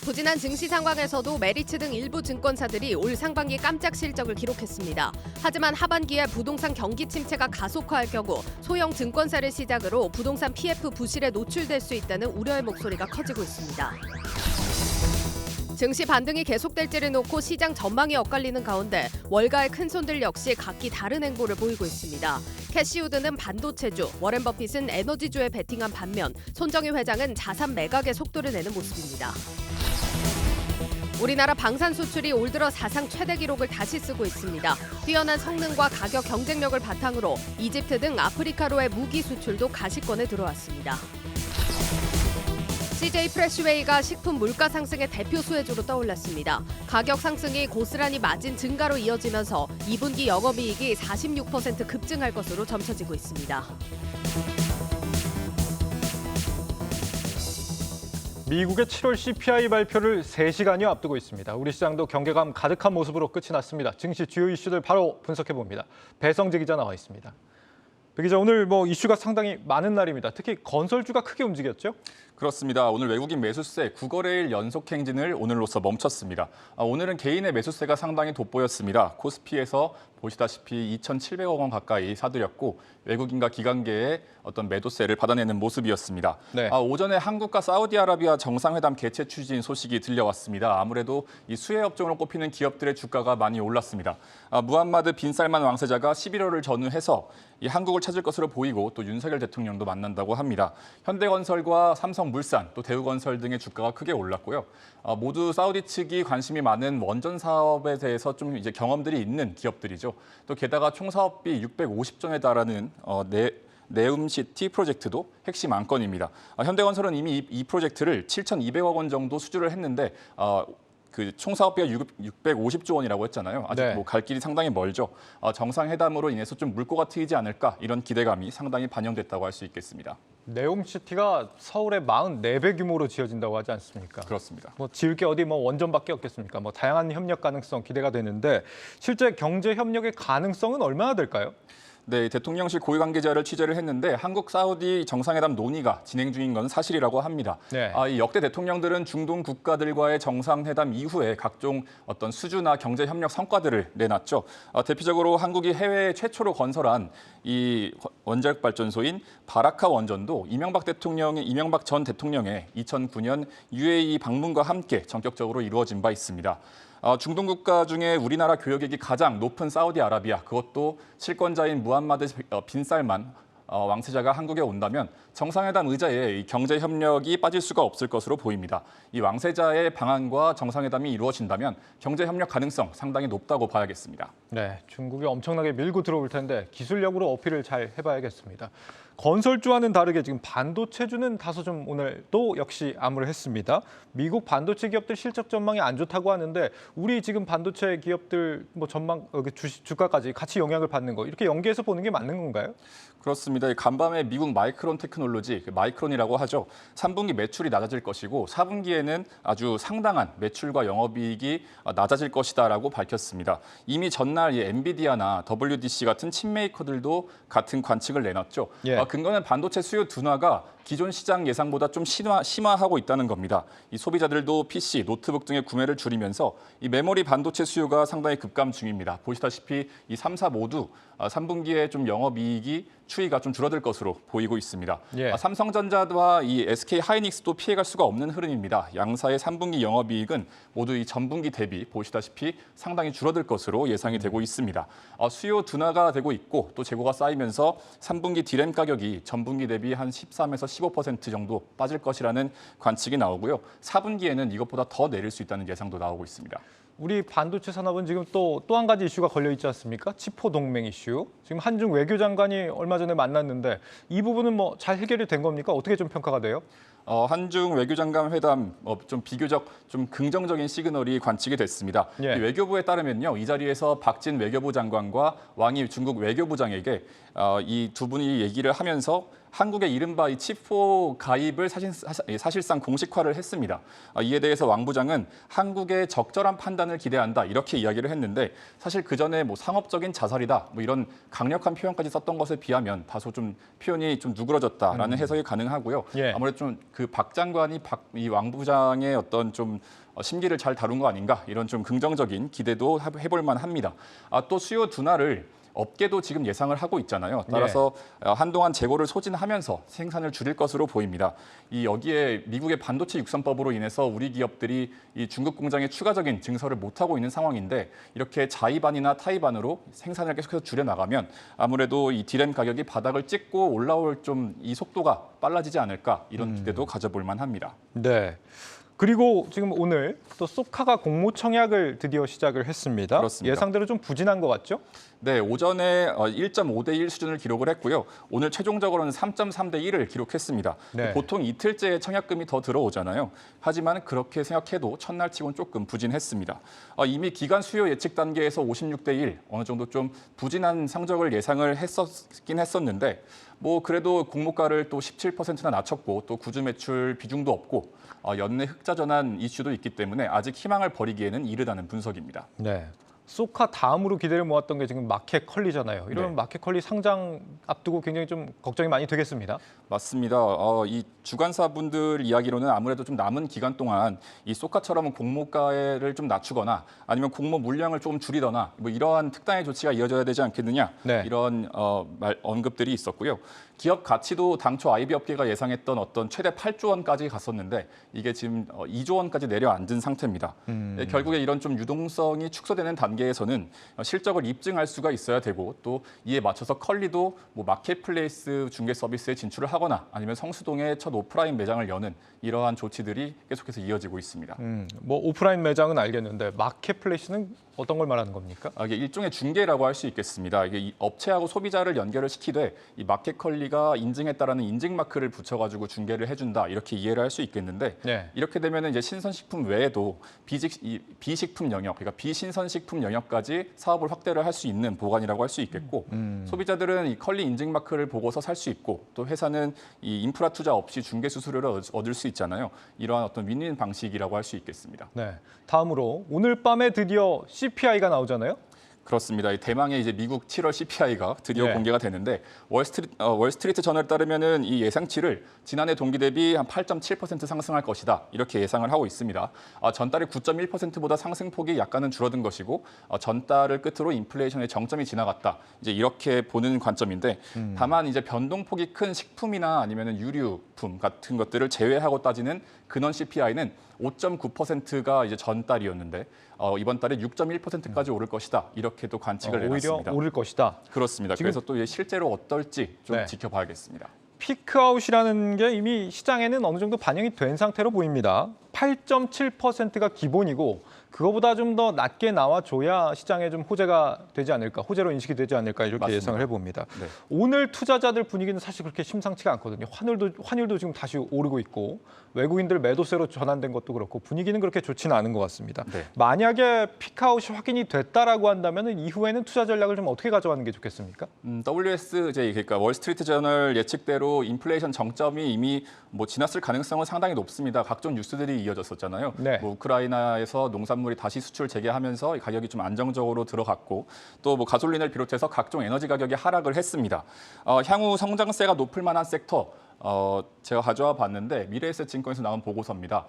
부진한 증시 상황에서도 메리츠 등 일부 증권사들이 올 상반기 깜짝 실적을 기록했습니다. 하지만 하반기에 부동산 경기 침체가 가속화할 경우 소형 증권사를 시작으로 부동산 PF 부실에 노출될 수 있다는 우려의 목소리가 커지고 있습니다. 증시 반등이 계속될지를 놓고 시장 전망이 엇갈리는 가운데 월가의 큰손들 역시 각기 다른 행보를 보이고 있습니다. 캐시우드는 반도체주, 워렌 버핏은 에너지주에 베팅한 반면 손정희 회장은 자산 매각에 속도를 내는 모습입니다. 우리나라 방산 수출이 올 들어 사상 최대 기록을 다시 쓰고 있습니다. 뛰어난 성능과 가격 경쟁력을 바탕으로 이집트 등 아프리카로의 무기 수출도 가시권에 들어왔습니다. CJ 프레시웨이가 식품 물가 상승의 대표 수혜주로 떠올랐습니다. 가격 상승이 고스란히 마진 증가로 이어지면서 2분기 영업이익이 46% 급증할 것으로 점쳐지고 있습니다. 미국의 7월 CPI 발표를 3시간여 앞두고 있습니다. 우리 시장도 경계감 가득한 모습으로 끝이 났습니다. 증시 주요 이슈들 바로 분석해봅니다. 배성재 기자 나와 있습니다. 배 기자, 오늘 이슈가 상당히 많은 날입니다. 특히 건설주가 크게 움직였죠? 그렇습니다. 오늘 외국인 매수세 9거래일 연속 행진을 오늘로써 멈췄습니다. 오늘은 개인의 매수세가 상당히 돋보였습니다. 코스피에서 보시다시피 2,700억 원 가까이 사들였고 외국인과 기관계의 어떤 매도세를 받아내는 모습이었습니다. 네. 오전에 한국과 사우디아라비아 정상회담 개최 추진 소식이 들려왔습니다. 아무래도 이 수혜 업종으로 꼽히는 기업들의 주가가 많이 올랐습니다. 무함마드 빈 살만 왕세자가 11월을 전후해서 이 한국을 찾을 것으로 보이고 또 윤석열 대통령도 만난다고 합니다. 현대건설과 삼성물산, 또 대우건설 등의 주가가 크게 올랐고요. 모두 사우디 측이 관심이 많은 원전 사업에 대해서 좀 이제 경험들이 있는 기업들이죠. 또 게다가 총 사업비 650조에 달하는 네움시티 프로젝트도 핵심 안건입니다. 현대건설은 이미 이 프로젝트를 7,200억 원 정도 수주를 했는데 그 총 사업비가 650조 원이라고 했잖아요. 아직 네. 갈 길이 상당히 멀죠. 정상회담으로 인해서 좀 물꼬가 트이지 않을까 이런 기대감이 상당히 반영됐다고 할 수 있겠습니다. 네옴시티가 서울의 44배 규모로 지어진다고 하지 않습니까? 그렇습니다. 지을 게 어디 원전밖에 없겠습니까? 다양한 협력 가능성 기대가 되는데 실제 경제 협력의 가능성은 얼마나 될까요? 네, 대통령실 고위 관계자를 취재를 했는데 한국 사우디 정상회담 논의가 진행 중인 건 사실이라고 합니다. 네. 이 역대 대통령들은 중동 국가들과의 정상회담 이후에 각종 어떤 수주나 경제 협력 성과들을 내놨죠. 대표적으로 한국이 해외에 최초로 건설한 이 원자력 발전소인 바라카 원전도 이명박 전 대통령의 2009년 UAE 방문과 함께 전격적으로 이루어진 바 있습니다. 중동 국가 중에 우리나라 교역액이 가장 높은 사우디아라비아, 그것도 실권자인 무함마드 빈 살만 왕세자가 한국에 온다면 정상회담 의자에 이 경제 협력이 빠질 수가 없을 것으로 보입니다. 이 왕세자의 방안과 정상회담이 이루어진다면 경제 협력 가능성 상당히 높다고 봐야겠습니다. 네, 중국이 엄청나게 밀고 들어올 텐데 기술력으로 어필을 잘 해봐야겠습니다. 건설주와는 다르게 지금 반도체주는 다소 좀 오늘 또 역시 암울했습니다. 미국 반도체 기업들 실적 전망이 안 좋다고 하는데 우리 지금 반도체 기업들 전망 주가까지 같이 영향을 받는 거 이렇게 연계해서 보는 게 맞는 건가요? 그렇습니다. 간밤에 미국 마이크론 테크놀로지, 마이크론이라고 하죠. 3분기 매출이 낮아질 것이고 4분기에는 아주 상당한 매출과 영업이익이 낮아질 것이다라고 밝혔습니다. 이미 전날 이 엔비디아나 WDC 같은 칩 메이커들도 같은 관측을 내놨죠. 예. 근거는 반도체 수요 둔화가 기존 시장 예상보다 좀 심화하고 있다는 겁니다. 이 소비자들도 PC, 노트북 등의 구매를 줄이면서 이 메모리 반도체 수요가 상당히 급감 중입니다. 보시다시피 이 3사 모두 3분기에 좀 영업이익이 추이가 좀 줄어들 것으로 보이고 있습니다. 예. 삼성전자와 이 SK 하이닉스도 피해갈 수가 없는 흐름입니다. 양사의 3분기 영업이익은 모두 이 전분기 대비 보시다시피 상당히 줄어들 것으로 예상이 되고 있습니다. 수요 둔화가 되고 있고 또 재고가 쌓이면서 3분기 디램 가격이 전분기 대비 한 13에서 15% 정도 빠질 것이라는 관측이 나오고요. 4분기에는 이것보다 더 내릴 수 있다는 예상도 나오고 있습니다. 우리 반도체 산업은 지금 또 한 가지 이슈가 걸려 있지 않습니까? 치포 동맹 이슈. 지금 한중 외교장관이 얼마 전에 만났는데 이 부분은 잘 해결이 된 겁니까? 어떻게 좀 평가가 돼요? 한중 외교장관 회담 좀 비교적 좀 긍정적인 시그널이 관측이 됐습니다. 예. 외교부에 따르면요, 이 자리에서 박진 외교부 장관과 왕이 중국 외교부장에게 이 두 분이 얘기를 하면서 한국의 이른바 이 칩4 가입을 사실상 공식화를 했습니다. 이에 대해서 왕 부장은 한국의 적절한 판단을 기대한다 이렇게 이야기를 했는데 사실 그 전에 상업적인 자살이다 이런 강력한 표현까지 썼던 것에 비하면 다소 좀 표현이 좀 누그러졌다라는 해석이 가능하고요. 예. 아무래도 좀 그 박 장관이 이 왕 부장의 어떤 좀 심기를 잘 다룬 거 아닌가 이런 좀 긍정적인 기대도 해볼 만합니다. 또 수요 둔화를 업계도 지금 예상을 하고 있잖아요. 따라서 한동안 재고를 소진하면서 생산을 줄일 것으로 보입니다. 여기에 미국의 반도체 육성법으로 인해서 우리 기업들이 이 중국 공장에 추가적인 증설을 못하고 있는 상황인데 이렇게 자의반이나 타의반으로 생산을 계속해서 줄여나가면 아무래도 이 디램 가격이 바닥을 찍고 올라올 좀 이 속도가 빨라지지 않을까 이런 기대도 가져볼 만합니다. 네. 그리고 지금 오늘 또 소카가 공모 청약을 드디어 시작을 했습니다. 그렇습니다. 예상대로 좀 부진한 것 같죠? 네, 오전에 1.5대 1 수준을 기록을 했고요. 오늘 최종적으로는 3.3대 1을 기록했습니다. 네. 보통 이틀째 청약금이 더 들어오잖아요. 하지만 그렇게 생각해도 첫날 치고는 조금 부진했습니다. 이미 기간 수요 예측 단계에서 56대 1 어느 정도 좀 부진한 성적을 예상을 했었긴 했었는데 그래도 공모가를 또 17%나 낮췄고 또 구주 매출 비중도 없고 연내 흑자 전환 이슈도 있기 때문에 아직 희망을 버리기에는 이르다는 분석입니다. 네. 소카 다음으로 기대를 모았던 게 지금 마켓컬리잖아요. 이러면 네. 마켓컬리 상장 앞두고 굉장히 좀 걱정이 많이 되겠습니다. 맞습니다. 이 주관사분들 이야기로는 아무래도 좀 남은 기간 동안 이 소카처럼 공모가를 좀 낮추거나 아니면 공모 물량을 조금 줄이거나 이러한 특단의 조치가 이어져야 되지 않겠느냐 네. 이런 언급들이 있었고요. 기업 가치도 당초 IB 업계가 예상했던 어떤 최대 8조 원까지 갔었는데 이게 지금 2조 원까지 내려앉은 상태입니다. 결국에 이런 좀 유동성이 축소되는 단계에서는 실적을 입증할 수가 있어야 되고 또 이에 맞춰서 컬리도 마켓플레이스 중개 서비스에 진출을 하거나 아니면 성수동에 첫 오프라인 매장을 여는 이러한 조치들이 계속해서 이어지고 있습니다. 오프라인 매장은 알겠는데 마켓플레이스는 어떤 걸 말하는 겁니까? 이게 일종의 중개라고 할 수 있겠습니다. 이게 이 업체하고 소비자를 연결을 시키되 이 마켓컬리가 인증했다라는 인증 마크를 붙여가지고 중개를 해준다 이렇게 이해를 할 수 있겠는데 네. 이렇게 되면 이제 신선식품 외에도 비식품 영역, 그러니까 비신선식품 영역까지 사업을 확대를 할 수 있는 보관이라고 할 수 있겠고 소비자들은 이 컬리 인증 마크를 보고서 살 수 있고 또 회사는 이 인프라 투자 없이 중개 수수료를 얻을 수 있잖아요. 이러한 어떤 윈윈 방식이라고 할 수 있겠습니다. 네. 다음으로 오늘 밤에 드디어 CPI가 나오잖아요. 그렇습니다. 이 대망의 이제 미국 7월 CPI가 드디어 네. 공개가 되는데 월스트리트 저널에 따르면은 이 예상치를 지난해 동기 대비 한 8.7% 상승할 것이다 이렇게 예상을 하고 있습니다. 전달의 9.1%보다 상승폭이 약간은 줄어든 것이고 전달을 끝으로 인플레이션의 정점이 지나갔다 이제 이렇게 보는 관점인데 다만 이제 변동폭이 큰 식품이나 아니면은 유류품 같은 것들을 제외하고 따지는 근원 CPI는 5.9%가 이제 전달이었는데 이번 달에 6.1%까지 오를 것이다 이렇게도 관측을 내놨습니다. 오히려 오를 것이다. 그렇습니다. 지금- 그래서 또 이제 실제로 어떨지 좀 네. 지켜봐야겠습니다. 피크아웃이라는 게 이미 시장에는 어느 정도 반영이 된 상태로 보입니다. 8.7%가 기본이고 그거보다 좀 더 낮게 나와줘야 시장에 좀 호재가 되지 않을까, 호재로 인식이 되지 않을까 이렇게 맞습니다. 예상을 해봅니다. 네. 오늘 투자자들 분위기는 사실 그렇게 심상치가 않거든요. 환율도 지금 다시 오르고 있고 외국인들 매도세로 전환된 것도 그렇고 분위기는 그렇게 좋지는 않은 것 같습니다. 네. 만약에 피크아웃이 확인이 됐다라고 한다면 이후에는 투자 전략을 좀 어떻게 가져가는 게 좋겠습니까? WSJ 그러니까 월스트리트 저널 예측대로 인플레이션 정점이 이미 지났을 가능성은 상당히 높습니다. 각종 뉴스들이 이어졌었잖아요. 네. 우크라이나에서 농산물이 다시 수출 재개하면서 가격이 좀 안정적으로 들어갔고 또 가솔린을 비롯해서 각종 에너지 가격이 하락을 했습니다. 향후 성장세가 높을 만한 섹터 제가 가져와 봤는데 미래에셋증권에서 나온 보고서입니다.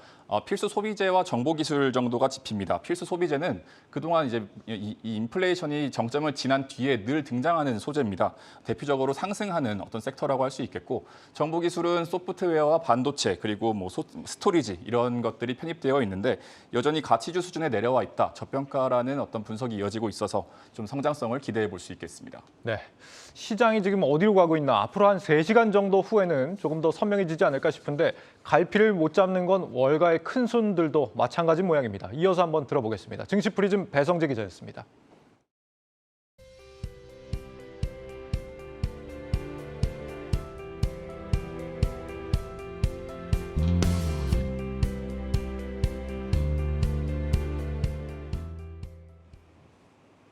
필수 소비재와 정보기술 정도가 짚힙니다. 필수 소비재는 그동안 이제 이 인플레이션이 정점을 지난 뒤에 늘 등장하는 소재입니다. 대표적으로 상승하는 어떤 섹터라고 할 수 있겠고 정보기술은 소프트웨어와 반도체 그리고 스토리지 이런 것들이 편입되어 있는데 여전히 가치주 수준에 내려와 있다. 저평가라는 어떤 분석이 이어지고 있어서 좀 성장성을 기대해 볼 수 있겠습니다. 네, 시장이 지금 어디로 가고 있나 앞으로 한 3시간 정도 후에는 조금 더 선명해지지 않을까 싶은데 갈피를 못 잡는 건 월가의 큰 손들도 마찬가지 모양입니다. 이어서 한번 들어보겠습니다. 증시 프리즘 배성재 기자였습니다.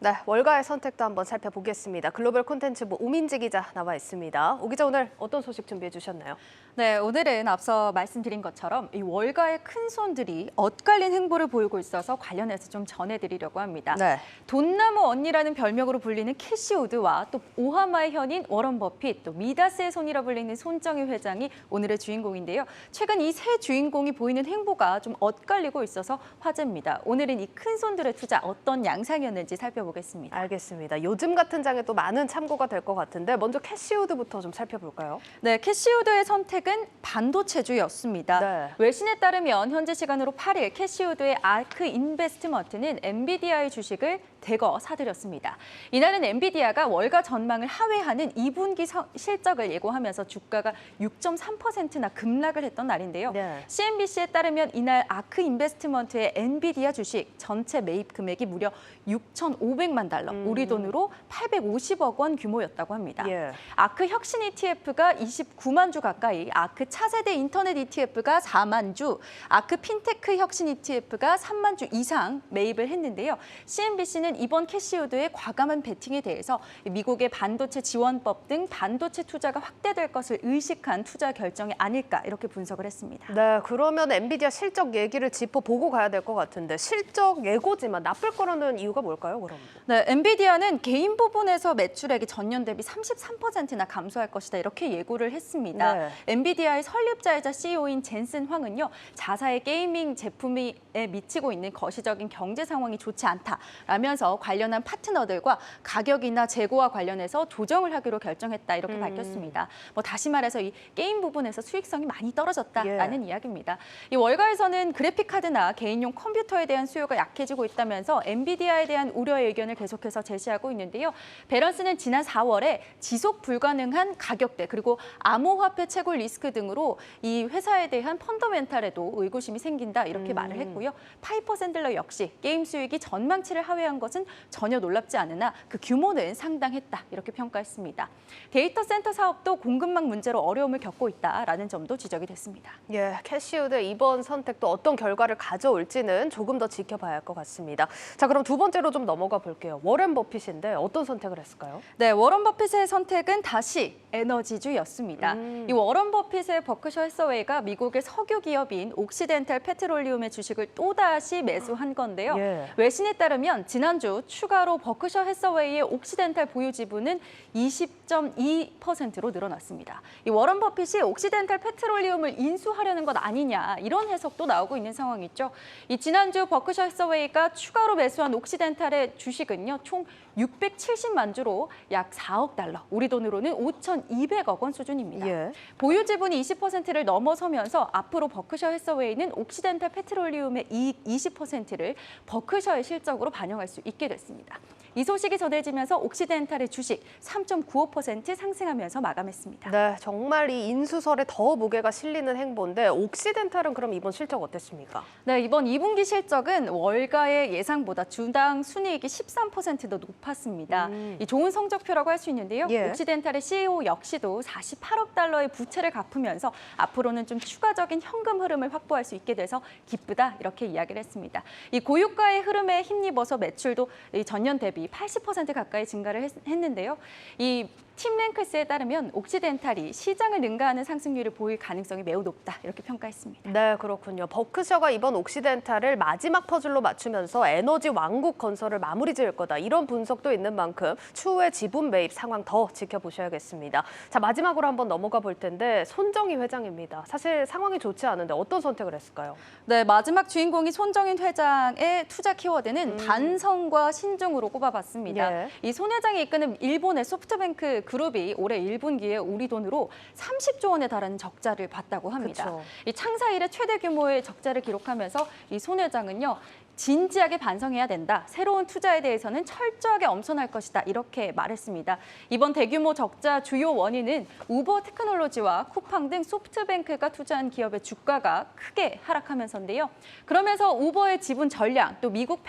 네, 월가의 선택도 한번 살펴보겠습니다. 글로벌 콘텐츠부 오민지 기자 나와 있습니다. 오 기자 오늘 어떤 소식 준비해 주셨나요? 네, 오늘은 앞서 말씀드린 것처럼 이 월가의 큰 손들이 엇갈린 행보를 보이고 있어서 관련해서 좀 전해드리려고 합니다. 네. 돈나무 언니라는 별명으로 불리는 캐시 우드와 또 오하마의 현인 워런 버핏, 또 미다스의 손이라 불리는 손정희 회장이 오늘의 주인공인데요. 최근 이 세 주인공이 보이는 행보가 좀 엇갈리고 있어서 화제입니다. 오늘은 이 큰 손들의 투자 어떤 양상이었는지 살펴보겠습니다. 알겠습니다. 요즘 같은 장에 또 많은 참고가 될 것 같은데 먼저 캐시우드부터 좀 살펴볼까요? 네, 캐시우드의 선택은 반도체주였습니다. 네. 외신에 따르면 현재 시간으로 8일 캐시우드의 아크 인베스트먼트는 엔비디아의 주식을 대거 사들였습니다. 이날은 엔비디아가 월가 전망을 하회하는 2분기 실적을 예고하면서 주가가 6.3%나 급락을 했던 날인데요. 네. CNBC에 따르면 이날 아크 인베스트먼트의 엔비디아 주식 전체 매입 금액이 무려 6,500만 달러, 우리 돈으로 850억 원 규모였다고 합니다. 예. 아크 혁신 ETF가 29만 주 가까이, 아크 차세대 인터넷 ETF가 4만 주, 아크 핀테크 혁신 ETF가 3만 주 이상 매입을 했는데요. CNBC는 이번 캐시우드의 과감한 베팅에 대해서 미국의 반도체 지원법 등 반도체 투자가 확대될 것을 의식한 투자 결정이 아닐까 이렇게 분석을 했습니다. 네, 그러면 엔비디아 실적 얘기를 짚어보고 가야 될 것 같은데 실적 예고지만 나쁠 거라는 이유가 뭘까요, 그럼? 네, 엔비디아는 개인 부분에서 매출액이 전년 대비 33%나 감소할 것이다 이렇게 예고를 했습니다. 네. 엔비디아의 설립자이자 CEO인 젠슨 황은요, 자사의 게이밍 제품에 미치고 있는 거시적인 경제 상황이 좋지 않다라면서 관련한 파트너들과 가격이나 재고와 관련해서 조정을 하기로 결정했다 이렇게 밝혔습니다. 다시 말해서 이 게임 부분에서 수익성이 많이 떨어졌다라는 이야기입니다. 이 월가에서는 그래픽 카드나 개인용 컴퓨터에 대한 수요가 약해지고 있다면서 엔비디아에 대한 우려의 의견을 계속해서 제시하고 있는데요. 베런스는 지난 4월에 지속 불가능한 가격대 그리고 암호화폐 채굴 리스크 등으로 이 회사에 대한 펀더멘탈에도 의구심이 생긴다 이렇게 말을 했고요. 파이퍼 샌들러 역시 게임 수익이 전망치를 하회한 것은 전혀 놀랍지 않으나 그 규모는 상당했다 이렇게 평가했습니다. 데이터 센터 사업도 공급망 문제로 어려움을 겪고 있다라는 점도 지적이 됐습니다. 예, 캐시우드 이번 선택도 어떤 결과를 가져올지는 조금 더 지켜봐야 할 것 같습니다. 자, 그럼 두 번째로 좀 넘어가 볼게요. 워렌 버핏인데 어떤 선택을 했을까요? 네, 워런 버핏의 선택은 다시 에너지주였습니다. 이 워런 버핏의 버크셔 해서웨이가 미국의 석유 기업인 옥시덴탈 페트롤리움의 주식을 또다시 매수한 건데요. 예. 외신에 따르면 지난주 추가로 버크셔 해서웨이의 옥시덴탈 보유 지분은 20.2%로 늘어났습니다. 이 워런 버핏이 옥시덴탈 페트롤리움을 인수하려는 것 아니냐 이런 해석도 나오고 있는 상황이죠. 이 지난주 버크셔 해서웨이가 추가로 매수한 옥시덴탈의 주식은요, 총 670만 주로 약 4억 달러, 우리 돈으로는 5,200억 원 수준입니다. 예. 보유 지분이 20%를 넘어서면서 앞으로 버크셔 해서웨이는 옥시덴탈 페트롤리움의 이익 20%를 버크셔의 실적으로 반영할 수 있게 됐습니다. 이 소식이 전해지면서 옥시덴탈의 주식 3.95% 상승하면서 마감했습니다. 네, 정말 이 인수설에 더 무게가 실리는 행보인데 옥시덴탈은 그럼 이번 실적 어땠습니까? 네, 이번 2분기 실적은 월가의 예상보다 주당 순이익이 13%더 높았습니다. 이 좋은 성적표라고 할 수 있는데요. 예. 옥시덴탈의 CEO 역시도 48억 달러의 부채를 갚으면서 앞으로는 좀 추가적인 현금 흐름을 확보할 수 있게 돼서 기쁘다 이렇게 이야기를 했습니다. 이 고유가의 흐름에 힘입어서 매출도 전년 대비 80% 가까이 증가를 했는데요. 이 팀랭크스에 따르면 옥시덴탈이 시장을 능가하는 상승률을 보일 가능성이 매우 높다 이렇게 평가했습니다. 네, 그렇군요. 버크셔가 이번 옥시덴탈을 마지막 퍼즐로 맞추면서 에너지 왕국 건설을 마무리 지을 거다. 이런 분석도 있는 만큼 추후에 지분 매입 상황 더 지켜보셔야겠습니다. 자, 마지막으로 한번 넘어가 볼 텐데 손정희 회장입니다. 사실 상황이 좋지 않은데 어떤 선택을 했을까요? 네, 마지막 주인공이 손정인 회장의 투자 키워드는 반성과 신중으로 꼽아봤습니다. 예. 이 손 회장이 이끄는 일본의 소프트뱅크 그룹이 올해 1분기에 우리 돈으로 30조 원에 달하는 적자를 봤다고 합니다. 그쵸. 이 창사 이래 최대 규모의 적자를 기록하면서 이 손 회장은요. 진지하게 반성해야 된다. 새로운 투자에 대해서는 철저하게 엄선할 것이다. 이렇게 말했습니다. 이번 대규모 적자 주요 원인은 우버 테크놀로지와 쿠팡 등 소프트뱅크가 투자한 기업의 주가가 크게 하락하면서인데요. 그러면서 우버의 지분 전량, 또 미국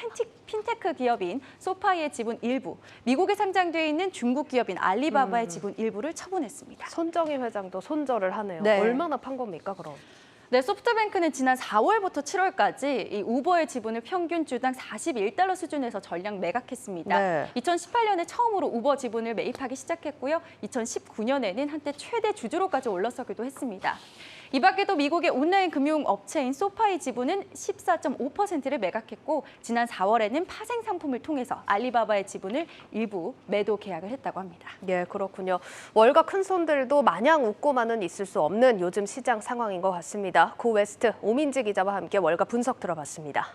핀테크 기업인 소파이의 지분 일부, 미국에 상장돼 있는 중국 기업인 알리바바의 지분 일부를 처분했습니다. 손정희 회장도 손절을 하네요. 네. 얼마나 판 겁니까, 그럼? 네, 소프트뱅크는 지난 4월부터 7월까지 이 우버의 지분을 평균 주당 41달러 수준에서 전량 매각했습니다. 네. 2018년에 처음으로 우버 지분을 매입하기 시작했고요. 2019년에는 한때 최대 주주로까지 올라서기도 했습니다. 이 밖에도 미국의 온라인 금융 업체인 소파이 지분은 14.5%를 매각했고 지난 4월에는 파생 상품을 통해서 알리바바의 지분을 일부 매도 계약을 했다고 합니다. 예, 그렇군요. 월가 큰 손들도 마냥 웃고만은 있을 수 없는 요즘 시장 상황인 것 같습니다. 고웨스트 오민지 기자와 함께 월가 분석 들어봤습니다.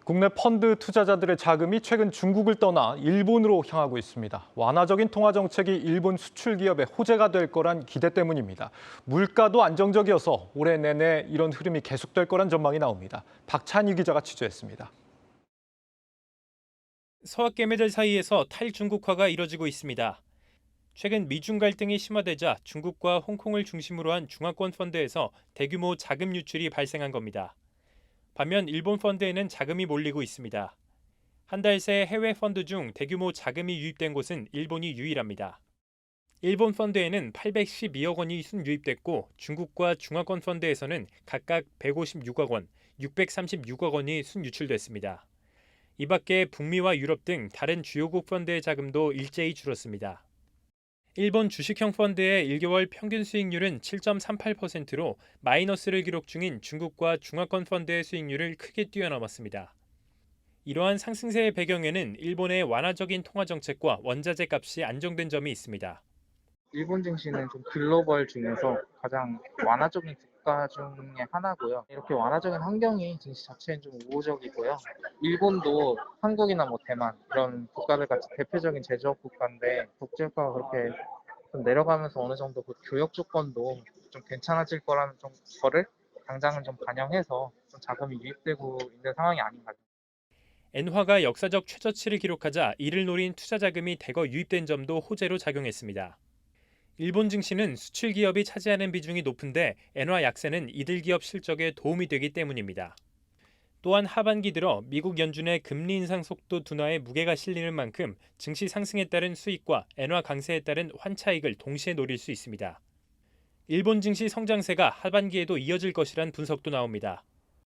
국내 펀드 투자자들의 자금이 최근 중국을 떠나 일본으로 향하고 있습니다. 완화적인 통화 정책이 일본 수출 기업의 호재가 될 거란 기대 때문입니다. 물가도 안정적이어서 올해 내내 이런 흐름이 계속될 거란 전망이 나옵니다. 박찬희 기자가 취재했습니다. 서학개미들 사이에서 탈중국화가 이뤄지고 있습니다. 최근 미중 갈등이 심화되자 중국과 홍콩을 중심으로 한 중화권 펀드에서 대규모 자금 유출이 발생한 겁니다. 반면 일본 펀드에는 자금이 몰리고 있습니다. 한 달 새 해외 펀드 중 대규모 자금이 유입된 곳은 일본이 유일합니다. 일본 펀드에는 812억 원이 순유입됐고 중국과 중화권 펀드에서는 각각 156억 원, 636억 원이 순유출됐습니다. 이 밖에 북미와 유럽 등 다른 주요국 펀드의 자금도 일제히 줄었습니다. 일본 주식형 펀드의 1개월 평균 수익률은 7.38%로 마이너스를 기록 중인 중국과 중화권 펀드의 수익률을 크게 뛰어넘었습니다. 이러한 상승세의 배경에는 일본의 완화적인 통화 정책과 원자재 값이 안정된 점이 있습니다. 일본 증시는 좀 글로벌 중에서 가장 완화적인 국가 중에 하나고요. 이렇게 완화적인 환경이 증시 자체는 좀 우호적이고요. 일본도 한국이나 대만 이런 국가들 같이 대표적인 제조업 국가인데 국제유가가 그렇게 좀 내려가면서 어느 정도 그 교역 조건도 좀 괜찮아질 거라는 좀 거를 당장은 좀 반영해서 좀 자금이 유입되고 있는 상황이 아닌가. 엔화가 역사적 최저치를 기록하자 이를 노린 투자 자금이 대거 유입된 점도 호재로 작용했습니다. 일본 증시는 수출 기업이 차지하는 비중이 높은데 엔화 약세는 이들 기업 실적에 도움이 되기 때문입니다. 또한 하반기 들어 미국 연준의 금리 인상 속도 둔화에 무게가 실리는 만큼 증시 상승에 따른 수익과 엔화 강세에 따른 환차익을 동시에 노릴 수 있습니다. 일본 증시 성장세가 하반기에도 이어질 것이란 분석도 나옵니다.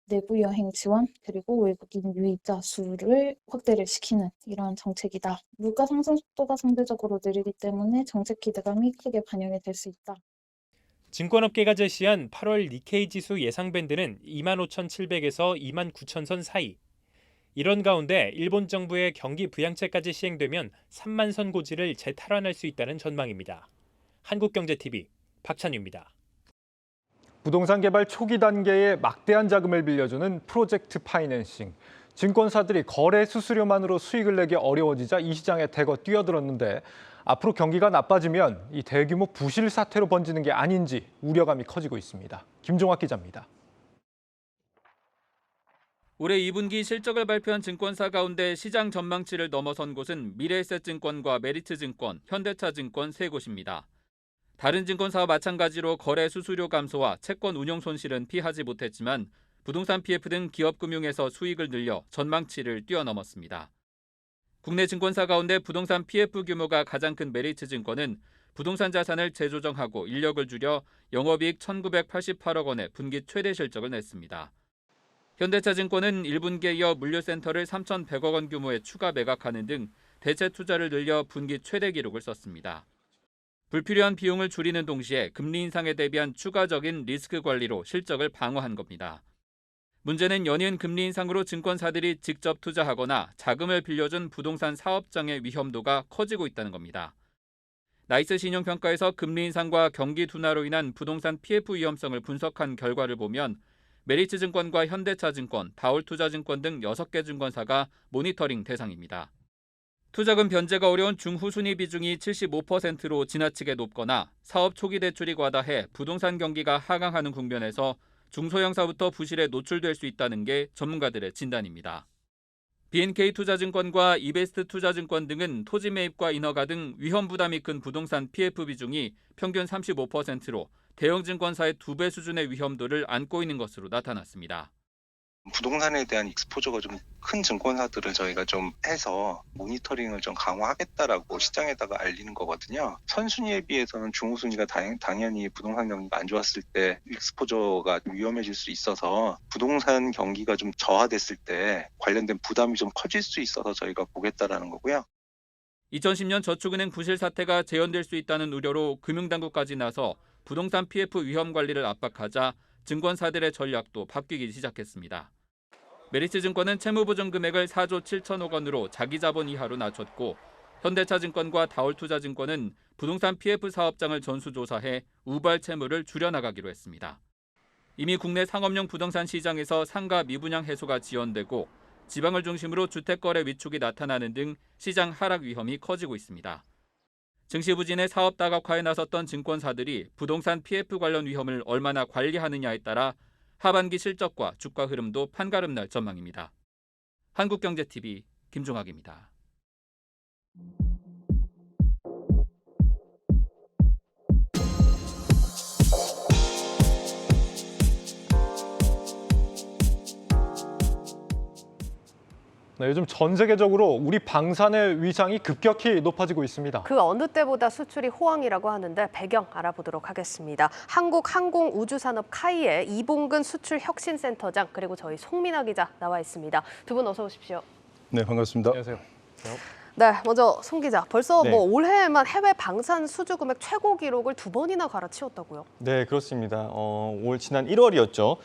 내부 여행 지원 그리고 외국인 유입자 수를 확대를 시키는 이러한 정책이다. 물가 상승 속도가 상대적으로 느리기 때문에 정책 기대감이 크게 반영이 될 수 있다. 증권업계가 제시한 8월 니케이 지수 예상 밴드는 25,700에서 29,000선 사이. 이런 가운데 일본 정부의 경기 부양책까지 시행되면 3만 선 고지를 재탈환할 수 있다는 전망입니다. 한국경제TV 박찬유입니다. 부동산 개발 초기 단계에 막대한 자금을 빌려주는 프로젝트 파이낸싱. 증권사들이 거래 수수료만으로 수익을 내기 어려워지자 이 시장에 대거 뛰어들었는데 앞으로 경기가 나빠지면 이 대규모 부실 사태로 번지는 게 아닌지 우려감이 커지고 있습니다. 김종학 기자입니다. 올해 2분기 실적을 발표한 증권사 가운데 시장 전망치를 넘어선 곳은 미래에셋증권과 메리츠증권, 현대차증권 세 곳입니다. 다른 증권사와 마찬가지로 거래 수수료 감소와 채권 운용 손실은 피하지 못했지만 부동산 PF 등 기업금융에서 수익을 늘려 전망치를 뛰어넘었습니다. 국내 증권사 가운데 부동산 PF 규모가 가장 큰 메리츠증권은 부동산 자산을 재조정하고 인력을 줄여 영업이익 1,988억 원의 분기 최대 실적을 냈습니다. 현대차증권은 1분기에 이어 물류센터를 3,100억 원 규모의 추가 매각하는 등 대체 투자를 늘려 분기 최대 기록을 썼습니다. 불필요한 비용을 줄이는 동시에 금리 인상에 대비한 추가적인 리스크 관리로 실적을 방어한 겁니다. 문제는 연이은 금리 인상으로 증권사들이 직접 투자하거나 자금을 빌려준 부동산 사업장의 위험도가 커지고 있다는 겁니다. 나이스 신용평가에서 금리 인상과 경기 둔화로 인한 부동산 PF 위험성을 분석한 결과를 보면 메리츠증권과 현대차증권, 바울투자증권 등 6개 증권사가 모니터링 대상입니다. 투자금 변제가 어려운 중후순위 비중이 75%로 지나치게 높거나 사업 초기 대출이 과다해 부동산 경기가 하강하는 국면에서 중소형사부터 부실에 노출될 수 있다는 게 전문가들의 진단입니다. BNK투자증권과 이베스트투자증권 등은 토지 매입과 인허가 등 위험 부담이 큰 부동산 PF 비중이 평균 35%로 대형 증권사의 2배 수준의 위험도를 안고 있는 것으로 나타났습니다. 부동산에 대한 익스포저가 좀 큰 증권사들은 저희가 좀 해서 모니터링을 좀 강화하겠다라고 시장에다가 알리는 거거든요. 선순위에 비해서는 중후순위가 당연히 부동산 경기가 안 좋았을 때 익스포저가 위험해질 수 있어서 부동산 경기가 좀 저하됐을 때 관련된 부담이 좀 커질 수 있어서 저희가 보겠다라는 거고요. 2010년 저축은행 부실 사태가 재현될 수 있다는 우려로 금융당국까지 나서 부동산 PF 위험 관리를 압박하자 증권사들의 전략도 바뀌기 시작했습니다. 메리츠증권은 채무보증 금액을 4조 7천억 원으로 자기 자본 이하로 낮췄고 현대차증권과 다올투자증권은 부동산 PF 사업장을 전수조사해 우발 채무를 줄여나가기로 했습니다. 이미 국내 상업용 부동산 시장에서 상가 미분양 해소가 지연되고 지방을 중심으로 주택거래 위축이 나타나는 등 시장 하락 위험이 커지고 있습니다. 증시 부진의 사업 다각화에 나섰던 증권사들이 부동산 PF 관련 위험을 얼마나 관리하느냐에 따라 하반기 실적과 주가 흐름도 판가름 날 전망입니다. 한국경제TV 김종학입니다. 네, 요즘 전 세계적으로 우리 방산의 위상이 급격히 높아지고 있습니다. 그 어느 때보다 수출이 호황이라고 하는데 배경 알아보도록 하겠습니다. 한국항공우주산업 카이의 이봉근 수출혁신센터장 그리고 저희 송민아 기자 나와 있습니다. 두 분 어서 오십시오. 네, 반갑습니다. 안녕하세요. 네, 먼저 송 기자. 벌써 네. 뭐 올해에만 해외 방산 수주 금액 최고 기록을 2번이나 갈아치웠다고요? 네, 그렇습니다. 올 지난 1월이었죠.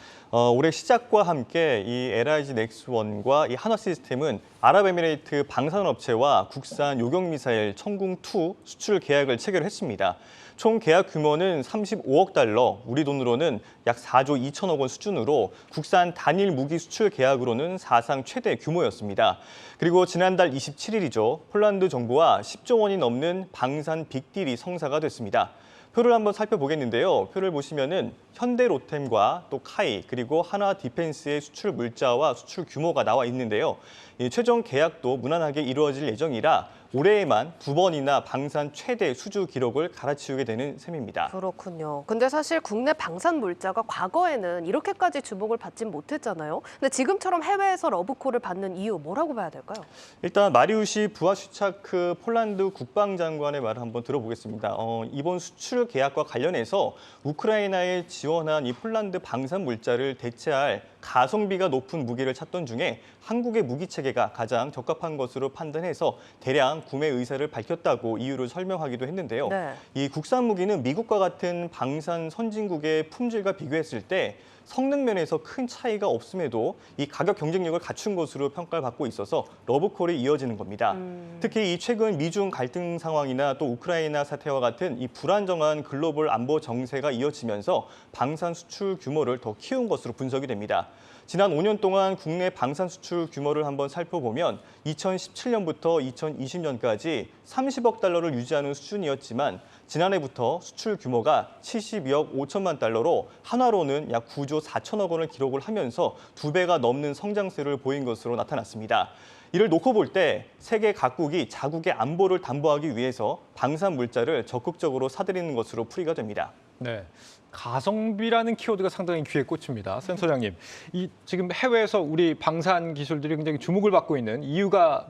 올해 시작과 함께 이 LIG 넥스원과 이 한화시스템은 아랍에미레이트 방산업체와 국산 요격미사일 천궁2 수출 계약을 체결했습니다. 총 계약 규모는 35억 달러, 우리 돈으로는 약 4조 2천억 원 수준으로 국산 단일 무기 수출 계약으로는 사상 최대 규모였습니다. 그리고 지난달 27일이죠. 폴란드 정부와 10조 원이 넘는 방산 빅딜이 성사가 됐습니다. 표를 한번 살펴보겠는데요. 표를 보시면은 현대로템과 또 카이 그리고 하나 디펜스의 수출 물자와 수출 규모가 나와 있는데요. 이 최종 계약도 무난하게 이루어질 예정이라 올해에만 2번이나 방산 최대 수주 기록을 갈아치우게 되는 셈입니다. 그렇군요. 근데 사실 국내 방산 물자가 과거에는 이렇게까지 주목을 받진 못했잖아요. 근데 지금처럼 해외에서 러브콜을 받는 이유 뭐라고 봐야 될까요? 일단 마리우시 부하슈차크 폴란드 국방장관의 말을 한번 들어보겠습니다. 이번 수출 계약과 관련해서 우크라이나에 지원한 이 폴란드 방산 물자를 대체할 가성비가 높은 무기를 찾던 중에 한국의 무기 체계가 가장 적합한 것으로 판단해서 대량 구매 의사를 밝혔다고 이유를 설명하기도 했는데요. 네. 이 국산 무기는 미국과 같은 방산 선진국의 품질과 비교했을 때 성능 면에서 큰 차이가 없음에도 이 가격 경쟁력을 갖춘 것으로 평가를 받고 있어서 러브콜이 이어지는 겁니다. 특히 이 최근 미중 갈등 상황이나 또 우크라이나 사태와 같은 이 불안정한 글로벌 안보 정세가 이어지면서 방산 수출 규모를 더 키운 것으로 분석이 됩니다. 지난 5년 동안 국내 방산 수출 규모를 한번 살펴보면 2017년부터 2020년까지 30억 달러를 유지하는 수준이었지만 지난해부터 수출 규모가 72억 5천만 달러로 한화로는 약 9조 4천억 원을 기록을 하면서 2배가 넘는 성장세를 보인 것으로 나타났습니다. 이를 놓고 볼 때 세계 각국이 자국의 안보를 담보하기 위해서 방산 물자를 적극적으로 사들이는 것으로 풀이가 됩니다. 네. 가성비라는 키워드가 상당히 귀에 꽂힙니다. 센터장님, 이 지금 해외에서 우리 방산 기술들이 굉장히 주목을 받고 있는 이유가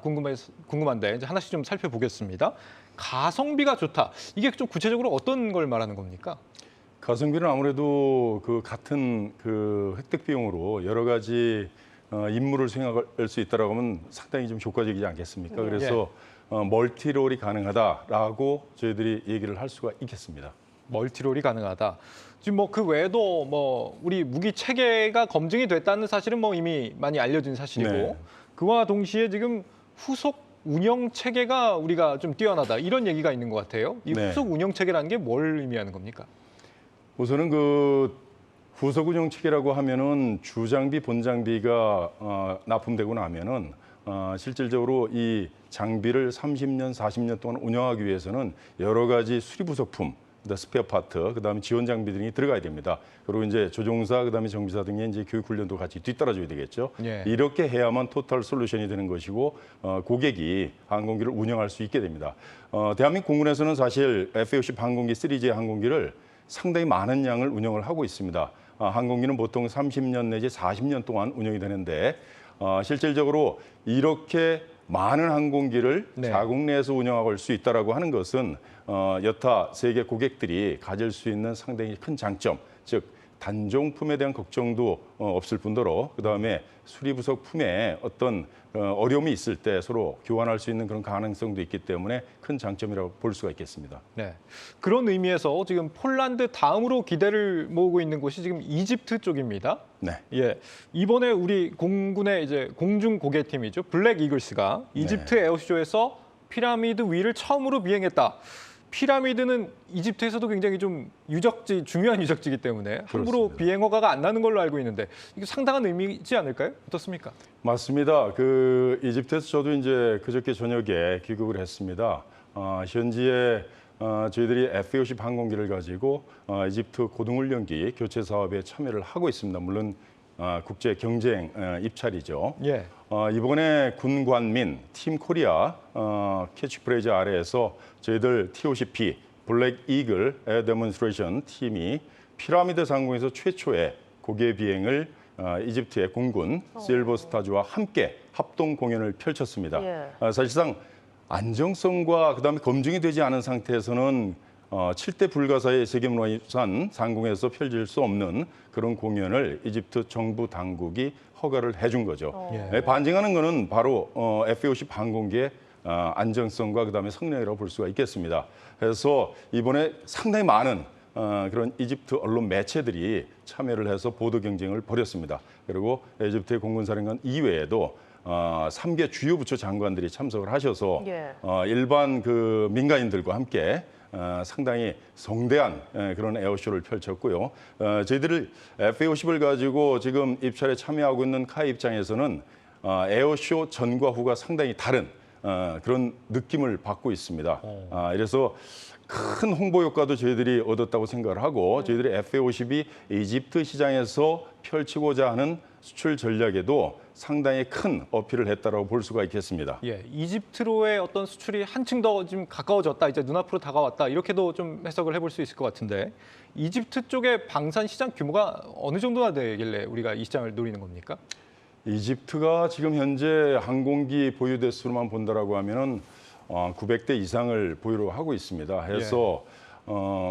궁금한데 이제 하나씩 좀 살펴보겠습니다. 가성비가 좋다. 이게 좀 구체적으로 어떤 걸 말하는 겁니까? 가성비는 아무래도 그 같은 그 획득 비용으로 여러 가지 임무를 수행할 수 있다라고 하면 상당히 좀 효과적이지 않겠습니까? 그래서 멀티롤이 가능하다라고 저희들이 얘기를 할 수가 있겠습니다. 멀티롤이 가능하다. 지금 뭐 그 외에도 뭐 우리 무기 체계가 검증이 됐다는 사실은 뭐 이미 많이 알려진 사실이고 네. 그와 동시에 지금 후속 운영 체계가 우리가 좀 뛰어나다 이런 얘기가 있는 것 같아요. 이 네. 후속 운영 체계라는 게 뭘 의미하는 겁니까? 우선은 그 후속 운영 체계라고 하면은 주장비, 본장비가 납품되고 나면은 실질적으로 이 장비를 30년, 40년 동안 운영하기 위해서는 여러 가지 수리 부속품, 스페어 파트, 그다음에 지원 장비 등이 들어가야 됩니다. 그리고 이제 조종사, 그다음에 정비사 등의 이제 교육 훈련도 같이 뒤따라줘야 되겠죠. 예. 이렇게 해야만 토탈 솔루션이 되는 것이고 고객이 항공기를 운영할 수 있게 됩니다. 대한민국 공군에서는 사실 F-50 항공기 3J 항공기를 상당히 많은 양을 운영을 하고 있습니다. 항공기는 보통 30년 내지 40년 동안 운영이 되는데 실질적으로 이렇게 많은 항공기를 네. 자국 내에서 운영할 수 있다라고 하는 것은 여타 세계 고객들이 가질 수 있는 상당히 큰 장점, 즉 단종품에 대한 걱정도 없을 뿐더러 그다음에 수리 부속품에 어떤 어려움이 있을 때 서로 교환할 수 있는 그런 가능성도 있기 때문에 큰 장점이라고 볼 수가 있겠습니다. 네. 그런 의미에서 지금 폴란드 다음으로 기대를 모으고 있는 곳이 지금 이집트 쪽입니다. 네. 예. 이번에 우리 공군의 이제 공중 고개팀이죠. 블랙 이글스가 이집트 에어쇼에서 피라미드 위를 처음으로 비행했다. 피라미드는 이집트에서도 굉장히 좀 중요한 유적지이기 때문에 함부로 그렇습니다. 비행 허가가 안 나는 걸로 알고 있는데 이게 상당한 의미이지 않을까요? 어떻습니까? 맞습니다. 그 이집트에서 저도 이제 그저께 저녁에 귀국을 했습니다. 현지에 저희들이 F-50 항공기를 가지고 이집트 고등훈련기 교체 사업에 참여를 하고 있습니다. 물론 국제 경쟁 입찰이죠. 예. 이번에 군관민 팀 코리아 캐치프레이즈 아래에서 저희들 TOCP 블랙 이글 에어 데몬스트레이션 팀이 피라미드 상공에서 최초의 고개 비행을 이집트의 공군 실버스타즈와 함께 합동 공연을 펼쳤습니다. 사실상 안정성과 그다음에 검증이 되지 않은 상태에서는 7대 불가사의 세계문화유산 상공에서 펼칠 수 없는 그런 공연을 이집트 정부 당국이 허가를 해준 거죠. 반증하는 것은 바로 F-50 항공기의 안정성과 그다음에 성능이라고 볼 수가 있겠습니다. 그래서 이번에 상당히 많은 그런 이집트 언론 매체들이 참여를 해서 보도 경쟁을 벌였습니다. 그리고 이집트의 공군사령관 이외에도 3개 주요 부처 장관들이 참석을 하셔서 일반 그 민간인들과 함께 상당히 성대한 그런 에어쇼를 펼쳤고요. 저희들을 F-50을 가지고 지금 입찰에 참여하고 있는 카이 입장에서는 에어쇼 전과 후가 상당히 다른 그런 느낌을 받고 있습니다. 그래서 큰 홍보 효과도 저희들이 얻었다고 생각을 하고 저희들이 F-50이 이집트 시장에서 펼치고자 하는 수출 전략에도 상당히 큰 어필을 했다라고 볼 수가 있겠습니다. 예, 이집트로의 어떤 수출이 한층 더 지금 가까워졌다, 이제 눈앞으로 다가왔다 이렇게도 좀 해석을 해볼 수 있을 것 같은데 이집트 쪽의 방산 시장 규모가 어느 정도나 되길래 우리가 이 시장을 노리는 겁니까? 이집트가 지금 현재 항공기 보유 대수로만 본다라고 하면은 900대 이상을 보유로 하고 있습니다. 해서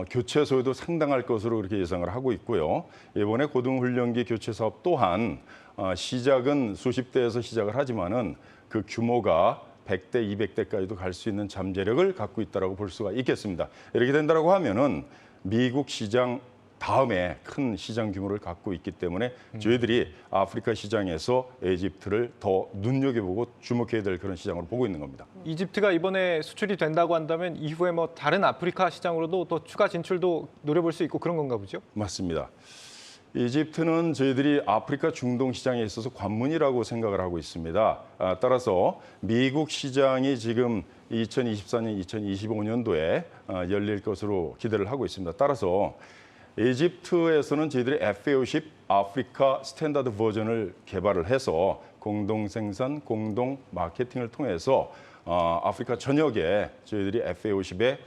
교체 소요도 상당할 것으로 그렇게 예상을 하고 있고요. 이번에 고등훈련기 교체 사업 또한 시작은 수십 대에서 시작을 하지만은 그 규모가 100대, 200대까지도 갈 수 있는 잠재력을 갖고 있다라고 볼 수가 있겠습니다. 이렇게 된다라고 하면은 미국 시장 다음에 큰 시장 규모를 갖고 있기 때문에 저희들이 아프리카 시장에서 이집트를 더 눈여겨보고 주목해야 될 그런 시장으로 보고 있는 겁니다. 이집트가 이번에 수출이 된다고 한다면 이후에 뭐 다른 아프리카 시장으로도 또 추가 진출도 노려볼 수 있고 그런 건가 보죠? 맞습니다. 이집트는 저희들이 아프리카 중동 시장에 있어서 관문이라고 생각을 하고 있습니다. 따라서 미국 시장이 지금 2024년, 2025년도에 열릴 것으로 기대를 하고 있습니다. 따라서 이집트에서는 저희들이 F-50 아프리카 스탠다드 버전을 개발을 해서 공동 생산, 공동 마케팅을 통해서 아프리카 전역에 저희들이 F-50의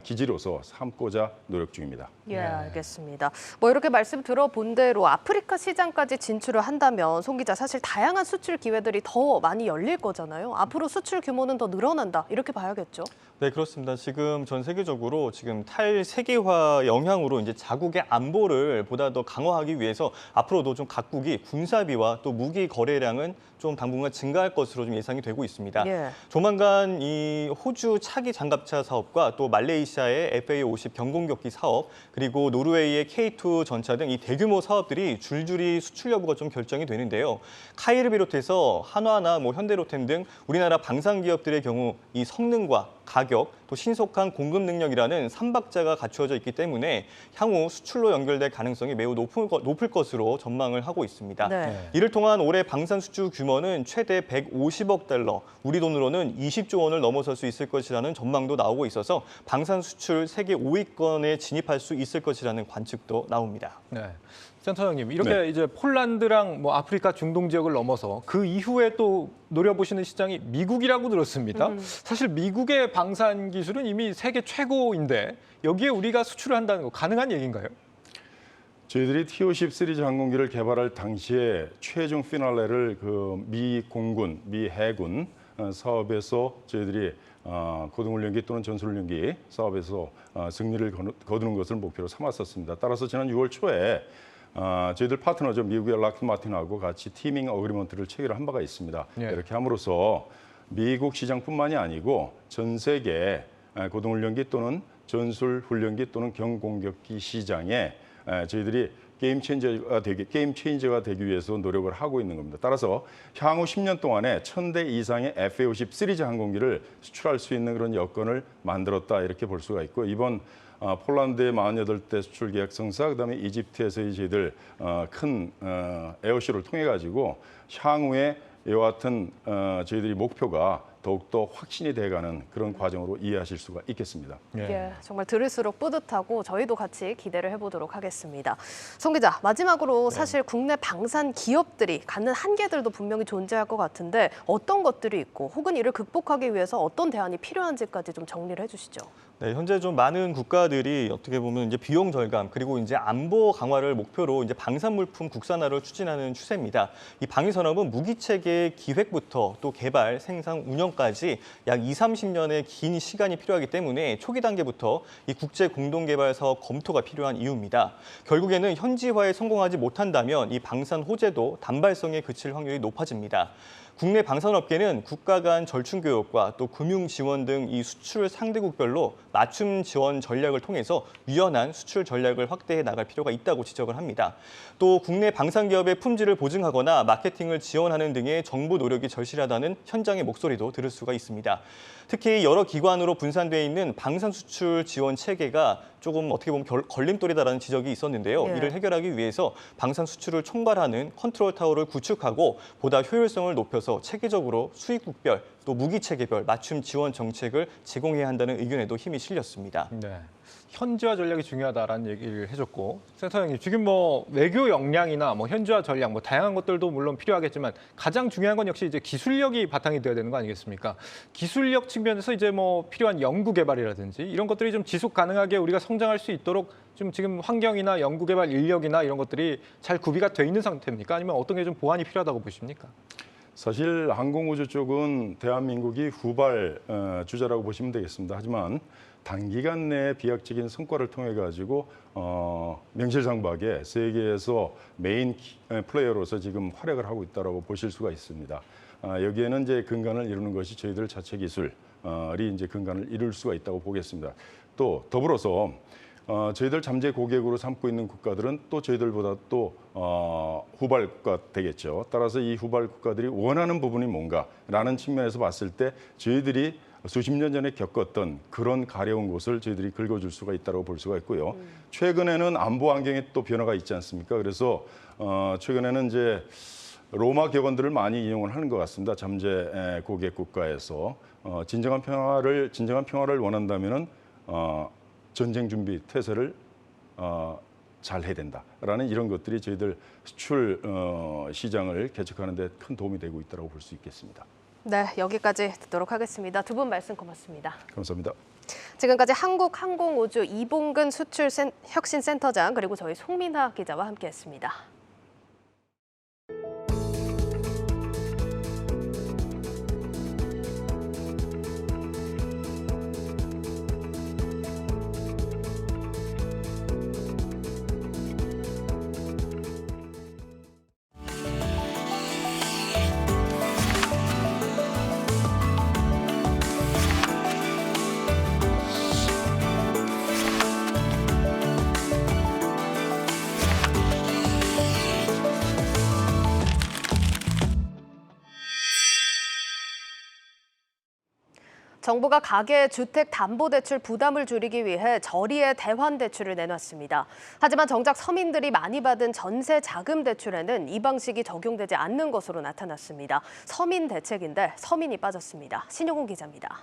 기지로서 삼고자 노력 중입니다. 예, 알겠습니다. 뭐 이렇게 말씀 들어본 대로 아프리카 시장까지 진출을 한다면 송 기자 사실 다양한 수출 기회들이 더 많이 열릴 거잖아요. 앞으로 수출 규모는 더 늘어난다 이렇게 봐야겠죠. 네, 그렇습니다. 지금 전 세계적으로 지금 탈세계화 영향으로 이제 자국의 안보를 보다 더 강화하기 위해서 앞으로도 좀 각국이 군사비와 또 무기 거래량은 좀 당분간 증가할 것으로 좀 예상이 되고 있습니다. 조만간 이 호주 차기 장갑차 사업과 또 말레이시아의 FA-50 경공격기 사업 그리고 노르웨이의 K2 전차 등 이 대규모 사업들이 줄줄이 수출 여부가 좀 결정이 되는데요. 카이를 비롯해서 한화나 뭐 현대로템 등 우리나라 방산 기업들의 경우 이 성능과 가격 또 신속한 공급 능력이라는 3박자가 갖추어져 있기 때문에 향후 수출로 연결될 가능성이 매우 높을 것으로 전망을 하고 있습니다. 네. 이를 통한 올해 방산 수출 규모는 최대 150억 달러, 우리 돈으로는 20조 원을 넘어설 수 있을 것이라는 전망도 나오고 있어서 방산 수출 세계 5위권에 진입할 수 있을 것이라는 관측도 나옵니다. 네. 센터장님, 이렇게 네. 이제 폴란드랑 뭐 아프리카 중동 지역을 넘어서 그 이후에 또 노려보시는 시장이 미국이라고 들었습니다. 사실 미국의 방산 기술은 이미 세계 최고인데 여기에 우리가 수출을 한다는 거 가능한 얘기인가요? 저희들이 T-50 시리즈 항공기를 개발할 당시에 최종 피날레를 그 미 공군, 미 해군 사업에서 저희들이 고등훈련기 또는 전술훈련기 사업에서 승리를 거두는 것을 목표로 삼았었습니다. 따라서 지난 6월 초에 저희들 파트너죠. 미국의 락히드 마틴하고 같이 티밍 어그리먼트를 체결한 바가 있습니다. 예. 이렇게 함으로써 미국 시장뿐만이 아니고 전 세계 고등훈련기 또는 전술훈련기 또는 경공격기 시장에 저희들이 게임 체인저가 되기 위해서 노력을 하고 있는 겁니다. 따라서 향후 10년 동안에 1000대 이상의 FA-50 시리즈 항공기를 수출할 수 있는 그런 여건을 만들었다 이렇게 볼 수가 있고 이번 폴란드의 48대 수출 계약 성사, 그다음에 이집트에서의 저희들 큰 에어쇼를 통해 가지고 향후에 이와 같은 저희들이 목표가 더욱더 확신이 돼가는 그런 과정으로 이해하실 수가 있겠습니다. 예, 정말 들을수록 뿌듯하고 저희도 같이 기대를 해보도록 하겠습니다. 송 기자, 마지막으로 사실 국내 방산 기업들이 갖는 한계들도 분명히 존재할 것 같은데 어떤 것들이 있고 혹은 이를 극복하기 위해서 어떤 대안이 필요한지까지 좀 정리를 해주시죠. 네, 현재 좀 많은 국가들이 어떻게 보면 이제 비용 절감 그리고 이제 안보 강화를 목표로 이제 방산 물품 국산화를 추진하는 추세입니다. 이 방위 산업은 무기 체계 기획부터 또 개발, 생산, 운영까지 약 20-30년의 긴 시간이 필요하기 때문에 초기 단계부터 이 국제 공동 개발 사업 검토가 필요한 이유입니다. 결국에는 현지화에 성공하지 못한다면 이 방산 호재도 단발성에 그칠 확률이 높아집니다. 국내 방산업계는 국가 간 절충 교육과 또 금융 지원 등 이 수출 상대국별로 맞춤 지원 전략을 통해서 유연한 수출 전략을 확대해 나갈 필요가 있다고 지적을 합니다. 또 국내 방산 기업의 품질을 보증하거나 마케팅을 지원하는 등의 정부 노력이 절실하다는 현장의 목소리도 들을 수가 있습니다. 특히 여러 기관으로 분산되어 있는 방산 수출 지원 체계가 조금 어떻게 보면 걸림돌이다라는 지적이 있었는데요. 이를 해결하기 위해서 방산 수출을 총괄하는 컨트롤 타워를 구축하고 보다 효율성을 높여서 체계적으로 수익국별 또 무기 체계별 맞춤 지원 정책을 제공해야 한다는 의견에도 힘이 실렸습니다. 네. 현지화 전략이 중요하다라는 얘기를 해줬고 센터장님 지금 뭐 외교 역량이나 뭐 현지화 전략 뭐 다양한 것들도 물론 필요하겠지만 가장 중요한 건 역시 이제 기술력이 바탕이 되어야 되는 거 아니겠습니까? 기술력 측면에서 이제 뭐 필요한 연구 개발이라든지 이런 것들이 좀 지속 가능하게 우리가 성장할 수 있도록 좀 지금 환경이나 연구 개발 인력이나 이런 것들이 잘 구비가 돼 있는 상태입니까? 아니면 어떤 게 좀 보완이 필요하다고 보십니까? 사실 항공우주 쪽은 대한민국이 후발 주자라고 보시면 되겠습니다. 하지만 단기간 내에 비약적인 성과를 통해 가지고 명실상부하게 세계에서 메인 플레이어로서 지금 활약을 하고 있다고 보실 수가 있습니다. 여기에는 이제 근간을 이루는 것이 저희들 자체 기술이 이제 근간을 이룰 수가 있다고 보겠습니다. 또 더불어서 저희들 잠재 고객으로 삼고 있는 국가들은 또 저희들보다 또 후발 국가 되겠죠. 따라서 이 후발 국가들이 원하는 부분이 뭔가라는 측면에서 봤을 때 저희들이 수십 년 전에 겪었던 그런 가려운 곳을 저희들이 긁어줄 수가 있다고 볼 수가 있고요. 최근에는 안보 환경에 또 변화가 있지 않습니까? 그래서 최근에는 이제 로마 격언들을 많이 이용을 하는 것 같습니다. 잠재 고객 국가에서 진정한 평화를 원한다면은 전쟁 준비 태세를 잘 해야 된다라는 이런 것들이 저희들 수출 시장을 개척하는 데 큰 도움이 되고 있다고 볼 수 있겠습니다. 네, 여기까지 듣도록 하겠습니다. 두 분 말씀 고맙습니다. 감사합니다. 지금까지 한국항공우주 이봉근 수출혁신센터장 그리고 저희 송민하 기자와 함께했습니다. 정부가 가계 주택담보대출 부담을 줄이기 위해 저리의 대환대출을 내놨습니다. 하지만 정작 서민들이 많이 받은 전세자금대출에는 이 방식이 적용되지 않는 것으로 나타났습니다. 서민 대책인데 서민이 빠졌습니다. 신용훈 기자입니다.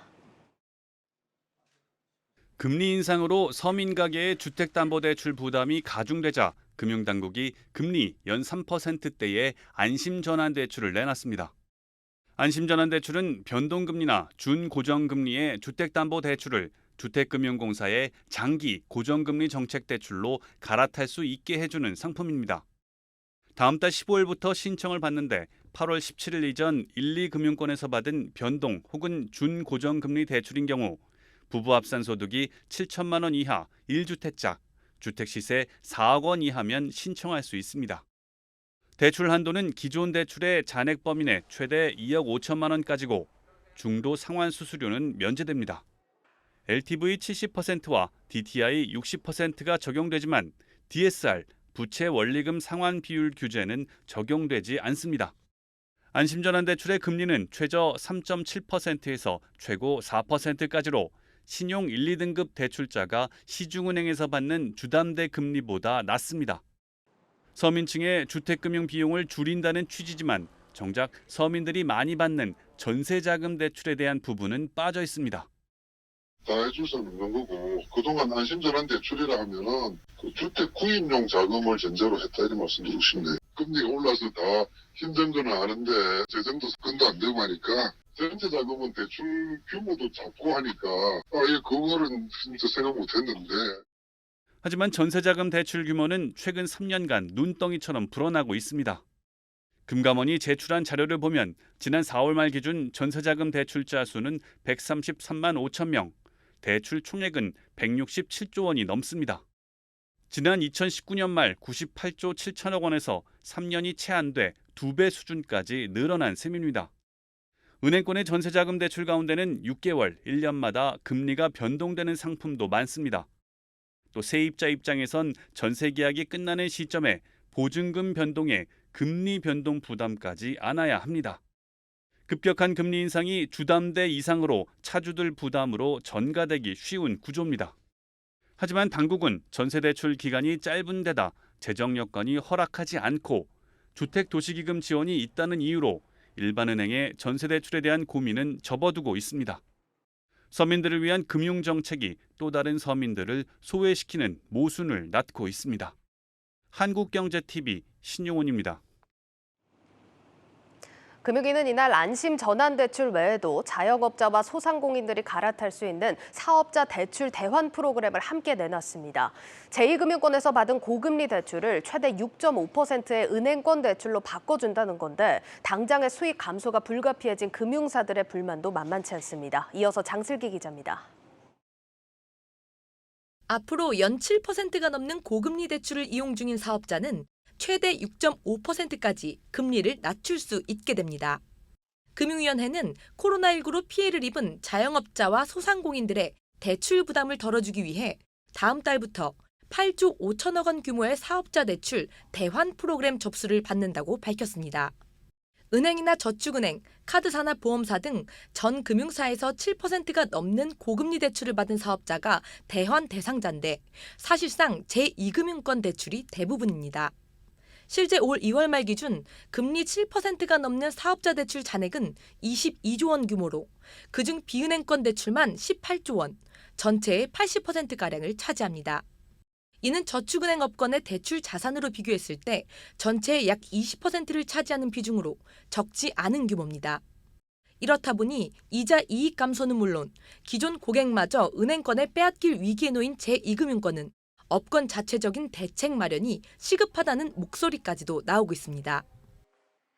금리 인상으로 서민 가계의 주택담보대출 부담이 가중되자 금융당국이 금리 연 3%대의 안심전환대출을 내놨습니다. 안심전환대출은 변동금리나 준고정금리의 주택담보대출을 주택금융공사의 장기 고정금리 정책대출로 갈아탈 수 있게 해주는 상품입니다. 다음 달 15일부터 신청을 받는데 8월 17일 이전 1, 2금융권에서 받은 변동 혹은 준고정금리 대출인 경우 부부 합산 소득이 7천만 원 이하 1주택자, 주택 시세 4억 원 이하면 신청할 수 있습니다. 대출 한도는 기존 대출의 잔액 범위 내 최대 2억 5천만 원까지고 중도 상환 수수료는 면제됩니다. LTV 70%와 DTI 60%가 적용되지만 DSR, 부채 원리금 상환 비율 규제는 적용되지 않습니다. 안심전환대출의 금리는 최저 3.7%에서 최고 4%까지로 신용 1, 2등급 대출자가 시중은행에서 받는 주담대 금리보다 낮습니다. 서민층의 주택금융 비용을 줄인다는 취지지만 정작 서민들이 많이 받는 전세자금 대출에 대한 부분은 빠져 있습니다. 다 해줄 수는 없는 거고 그동안 안심전환 대출이라 하면은 그 주택 구입용 자금을 전제로 했다 이런 말씀드리고 싶네요. 금리가 올라서 다 힘든 건 아는데 재정도 접근도 안 되고 하니까 전세 자금은 대출 규모도 작고 하니까 그거는 진짜 생각 못 했는데. 하지만 전세자금 대출 규모는 최근 3년간 눈덩이처럼 불어나고 있습니다. 금감원이 제출한 자료를 보면 지난 4월 말 기준 전세자금 대출자 수는 133만 5천 명, 대출 총액은 167조 원이 넘습니다. 지난 2019년 말 98조 7천억 원에서 3년이 채 안 돼 2배 수준까지 늘어난 셈입니다. 은행권의 전세자금 대출 가운데는 6개월, 1년마다 금리가 변동되는 상품도 많습니다. 또 세입자 입장에선 전세 계약이 끝나는 시점에 보증금 변동에 금리 변동 부담까지 안아야 합니다. 급격한 금리 인상이 주담대 이상으로 차주들 부담으로 전가되기 쉬운 구조입니다. 하지만 당국은 전세대출 기간이 짧은 데다 재정 여건이 허락하지 않고 주택도시기금 지원이 있다는 이유로 일반은행의 전세대출에 대한 고민은 접어두고 있습니다. 서민들을 위한 금융정책이 또 다른 서민들을 소외시키는 모순을 낳고 있습니다. 한국경제TV 신용훈입니다. 금융위는 이날 안심 전환대출 외에도 자영업자와 소상공인들이 갈아탈 수 있는 사업자 대출 대환 프로그램을 함께 내놨습니다. 제2금융권에서 받은 고금리 대출을 최대 6.5%의 은행권 대출로 바꿔준다는 건데 당장의 수익 감소가 불가피해진 금융사들의 불만도 만만치 않습니다. 이어서 장슬기 기자입니다. 앞으로 연 7%가 넘는 고금리 대출을 이용 중인 사업자는 최대 6.5%까지 금리를 낮출 수 있게 됩니다. 금융위원회는 코로나19로 피해를 입은 자영업자와 소상공인들의 대출 부담을 덜어주기 위해 다음 달부터 8조 5천억 원 규모의 사업자 대출 대환 프로그램 접수를 받는다고 밝혔습니다. 은행이나 저축은행, 카드사나 보험사 등 전 금융사에서 7%가 넘는 고금리 대출을 받은 사업자가 대환 대상자인데 사실상 제2금융권 대출이 대부분입니다. 실제 올 2월 말 기준 금리 7%가 넘는 사업자 대출 잔액은 22조 원 규모로 그중 비은행권 대출만 18조 원, 전체의 80%가량을 차지합니다. 이는 저축은행 업권의 대출 자산으로 비교했을 때 전체의 약 20%를 차지하는 비중으로 적지 않은 규모입니다. 이렇다 보니 이자 이익 감소는 물론 기존 고객마저 은행권에 빼앗길 위기에 놓인 제2금융권은 업권 자체적인 대책 마련이 시급하다는 목소리까지도 나오고 있습니다.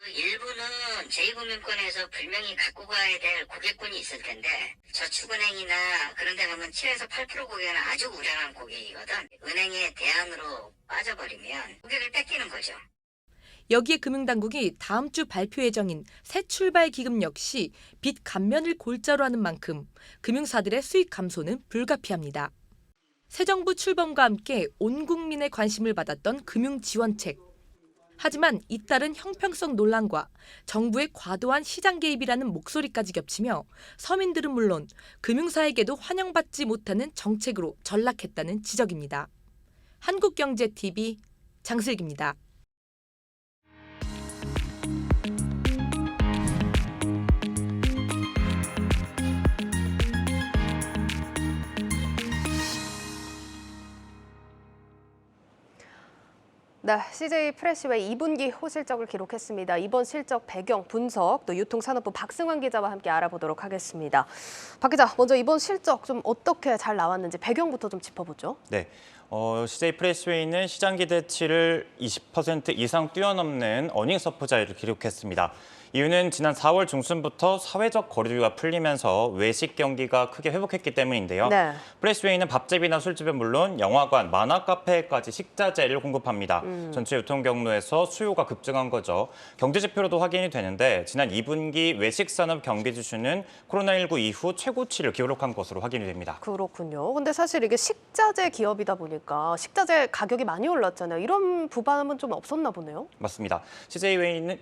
일부는 제2금융권에서 분명히 갖고 가야 될 고객군이 있을 텐데 저축은행이나 그런 데 가면 7에서 8% 고객은 아주 우량한 고객이거든. 은행의 대안으로 빠져버리면 고객을 뺏기는 거죠. 여기에 금융당국이 다음 주 발표 예정인 새 출발 기금 역시 빚 감면을 골자로 하는 만큼 금융사들의 수익 감소는 불가피합니다. 새 정부 출범과 함께 온 국민의 관심을 받았던 금융지원책. 하지만 잇따른 형평성 논란과 정부의 과도한 시장 개입이라는 목소리까지 겹치며 서민들은 물론 금융사에게도 환영받지 못하는 정책으로 전락했다는 지적입니다. 한국경제TV 장슬기입니다. 네, CJ 프레시웨이 2분기 호실적을 기록했습니다. 이번 실적 배경, 분석, 또 유통산업부 박승환 기자와 함께 알아보도록 하겠습니다. 박 기자, 먼저 이번 실적 좀 어떻게 잘 나왔는지 배경부터 좀 짚어보죠. 네, CJ 프레시웨이는 시장 기대치를 20% 이상 뛰어넘는 어닝 서프라이즈를 기록했습니다. 이유는 지난 4월 중순부터 사회적 거리두기가 풀리면서 외식 경기가 크게 회복했기 때문인데요. 네. 프레시웨이는 밥집이나 술집은 물론 영화관, 만화 카페까지 식자재를 공급합니다. 전체 유통 경로에서 수요가 급증한 거죠. 경제 지표로도 확인이 되는데 지난 2분기 외식 산업 경기 지수는 코로나19 이후 최고치를 기록한 것으로 확인이 됩니다. 그렇군요. 근데 사실 이게 식자재 기업이다 보니까 식자재 가격이 많이 올랐잖아요. 이런 부담은 좀 없었나 보네요. 맞습니다.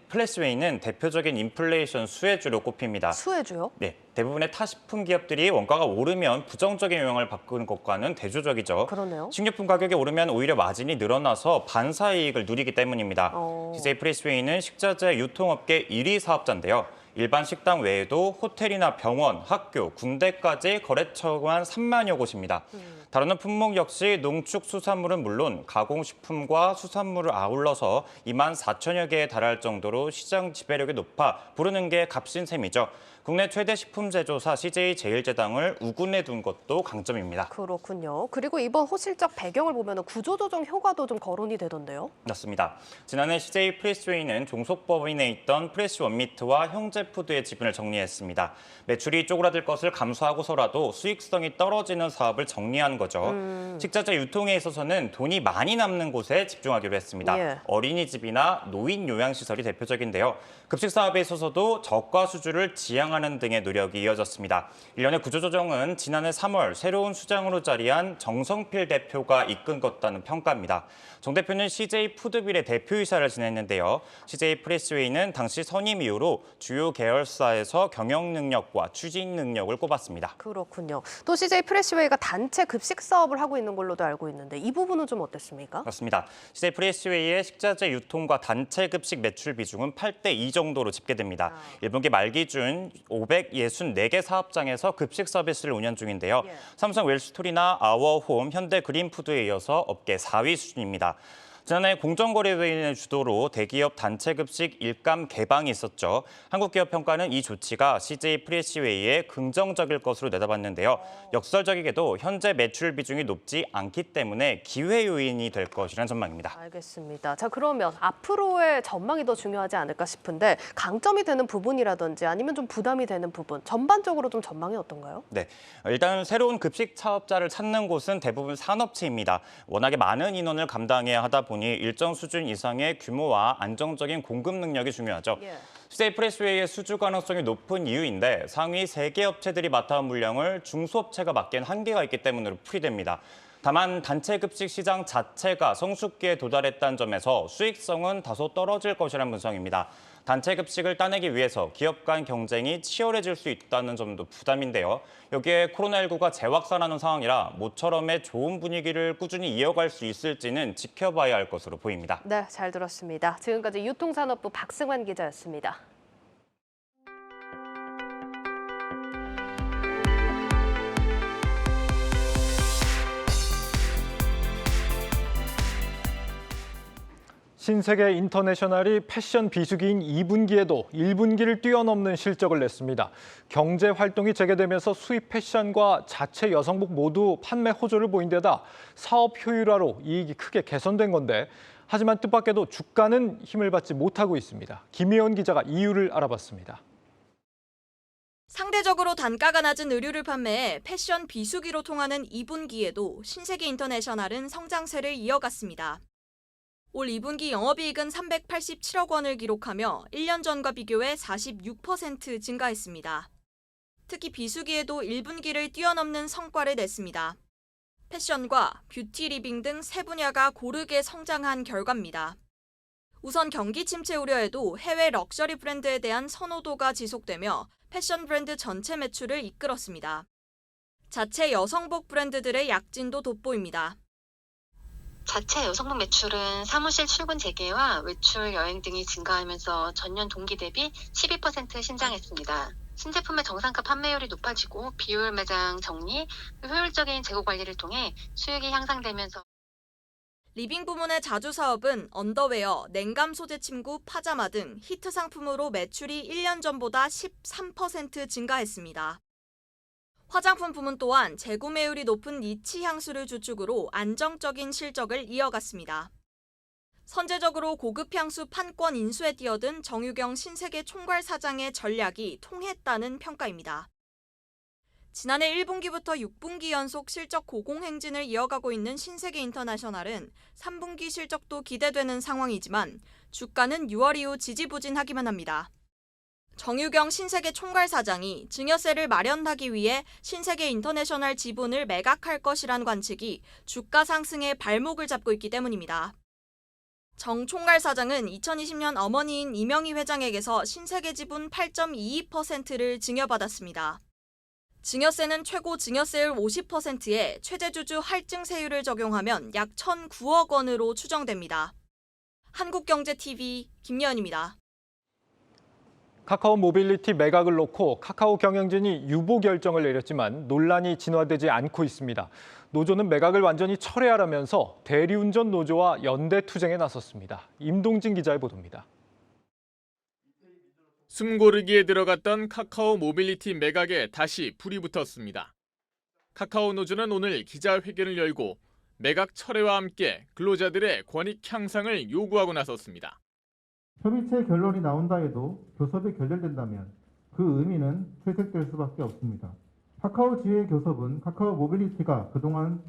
프레시웨이는 대표적인 인플레이션 수혜주로 꼽힙니다. 수혜주요? 네, 대부분의 타식품 기업들이 원가가 오르면 부정적인 영향을 받는 것과는 대조적이죠. 그러네요. 식료품 가격이 오르면 오히려 마진이 늘어나서 반사이익을 누리기 때문입니다. CJ 프레시웨이는 식자재 유통업계 1위 사업자인데요. 일반 식당 외에도 호텔이나 병원, 학교, 군대까지 거래처가 3만여 곳입니다. 다루는 품목 역시 농축수산물은 물론 가공식품과 수산물을 아울러서 2만 4천여 개에 달할 정도로 시장 지배력이 높아 부르는 게 값인 셈이죠. 국내 최대 식품 제조사 CJ 제일제당을 우군에 둔 것도 강점입니다. 그렇군요. 그리고 이번 호실적 배경을 보면 구조조정 효과도 좀 거론이 되던데요. 맞습니다. 지난해 CJ 프레시웨이는 종속법인에 있던 프레시 원미트와 형제푸드의 지분을 정리했습니다. 매출이 쪼그라들 것을 감수하고서라도 수익성이 떨어지는 사업을 정리한 거죠. 식자재 유통에 있어서는 돈이 많이 남는 곳에 집중하기로 했습니다. 예. 어린이집이나 노인 요양시설이 대표적인데요. 급식 사업에 있어서도 저가 수주를 지향하는 등의 노력이 이어졌습니다. 일련의 구조조정은 지난해 3월 새로운 수장으로 자리한 정성필 대표가 이끈 것다는 평가입니다. 정 대표는 CJ 푸드빌의 대표이사를 지냈는데요. CJ 프레시웨이는 당시 선임 이후로 주요 계열사에서 경영 능력과 추진 능력을 꼽았습니다. 그렇군요. 또 CJ 프레시웨이가 단체 급식 사업을 하고 있는 걸로도 알고 있는데 이 부분은 좀 어땠습니까? 그렇습니다. CJ 프레시웨이의 식자재 유통과 단체 급식 매출 비중은 8대2 정도로 집계됩니다. 1분기 말 기준 564개 사업장에서 급식 서비스를 운영 중인데요. 삼성 웰스토리나 아워홈, 현대 그린푸드에 이어서 업계 4위 수준입니다. 지난해 공정거래위원회 주도로 대기업 단체 급식 일감 개방이 있었죠. 한국기업평가는 이 조치가 CJ 프레시웨이에 긍정적일 것으로 내다봤는데요. 역설적이게도 현재 매출 비중이 높지 않기 때문에 기회 요인이 될 것이라는 전망입니다. 알겠습니다. 자, 그러면 앞으로의 전망이 더 중요하지 않을까 싶은데 강점이 되는 부분이라든지 아니면 좀 부담이 되는 부분, 전반적으로 좀 전망이 어떤가요? 네, 일단 새로운 급식 사업자를 찾는 곳은 대부분 산업체입니다. 워낙에 많은 인원을 감당해야 하다 보니 일정 수준 이상의 규모와 안정적인 공급 능력이 중요하죠. CJ 프레시웨이의 수주 가능성이 높은 이유인데 상위 3개 업체들이 맡아온 물량을 중소업체가 맡기엔 한계가 있기 때문으로 풀이됩니다. 다만 단체 급식 시장 자체가 성숙기에 도달했다는 점에서 수익성은 다소 떨어질 것이라는 분석입니다. 단체 급식을 따내기 위해서 기업 간 경쟁이 치열해질 수 있다는 점도 부담인데요. 여기에 코로나19가 재확산하는 상황이라 모처럼의 좋은 분위기를 꾸준히 이어갈 수 있을지는 지켜봐야 할 것으로 보입니다. 네, 잘 들었습니다. 지금까지 유통산업부 박승환 기자였습니다. 신세계 인터내셔널이 패션 비수기인 2분기에도 1분기를 뛰어넘는 실적을 냈습니다. 경제 활동이 재개되면서 수입 패션과 자체 여성복 모두 판매 호조를 보인 데다 사업 효율화로 이익이 크게 개선된 건데 하지만 뜻밖에도 주가는 힘을 받지 못하고 있습니다. 김혜원 기자가 이유를 알아봤습니다. 상대적으로 단가가 낮은 의류를 판매해 패션 비수기로 통하는 2분기에도 신세계 인터내셔널은 성장세를 이어갔습니다. 올 2분기 영업이익은 387억 원을 기록하며 1년 전과 비교해 46% 증가했습니다. 특히 비수기에도 1분기를 뛰어넘는 성과를 냈습니다. 패션과 뷰티 리빙 등 세 분야가 고르게 성장한 결과입니다. 우선 경기 침체 우려에도 해외 럭셔리 브랜드에 대한 선호도가 지속되며 패션 브랜드 전체 매출을 이끌었습니다. 자체 여성복 브랜드들의 약진도 돋보입니다. 자체 여성복 매출은 사무실 출근 재개와 외출 여행 등이 증가하면서 전년 동기 대비 12% 신장했습니다. 신제품의 정상가 판매율이 높아지고 비효율 매장 정리, 효율적인 재고 관리를 통해 수익이 향상되면서 리빙 부문의 자주 사업은 언더웨어, 냉감 소재 침구, 파자마 등 히트 상품으로 매출이 1년 전보다 13% 증가했습니다. 화장품 부문 또한 재구매율이 높은 니치 향수를 주축으로 안정적인 실적을 이어갔습니다. 선제적으로 고급 향수 판권 인수에 뛰어든 정유경 신세계 총괄 사장의 전략이 통했다는 평가입니다. 지난해 1분기부터 6분기 연속 실적 고공행진을 이어가고 있는 신세계 인터내셔널은 3분기 실적도 기대되는 상황이지만 주가는 6월 이후 지지부진하기만 합니다. 정유경 신세계 총괄 사장이 증여세를 마련하기 위해 신세계 인터내셔널 지분을 매각할 것이란 관측이 주가 상승에 발목을 잡고 있기 때문입니다. 정 총괄 사장은 2020년 어머니인 이명희 회장에게서 신세계 지분 8.22%를 증여받았습니다. 증여세는 최고 증여세율 50%에 최대주주 할증세율을 적용하면 약 1,009억 원으로 추정됩니다. 한국경제TV 김예은입니다. 카카오 모빌리티 매각을 놓고 카카오 경영진이 유보 결정을 내렸지만 논란이 진화되지 않고 있습니다. 노조는 매각을 완전히 철회하라면서 대리운전 노조와 연대 투쟁에 나섰습니다. 임동진 기자의 보도입니다. 숨고르기에 들어갔던 카카오 모빌리티 매각에 다시 불이 붙었습니다. 카카오 노조는 오늘 기자회견을 열고 매각 철회와 함께 근로자들의 권익 향상을 요구하고 나섰습니다. 협의체 결론이 나온다 해도 교섭이 결렬된다면 그 의미는 퇴색될 수밖에 없습니다. 카카오 지회 교섭은 카카오 모빌리티가 그동안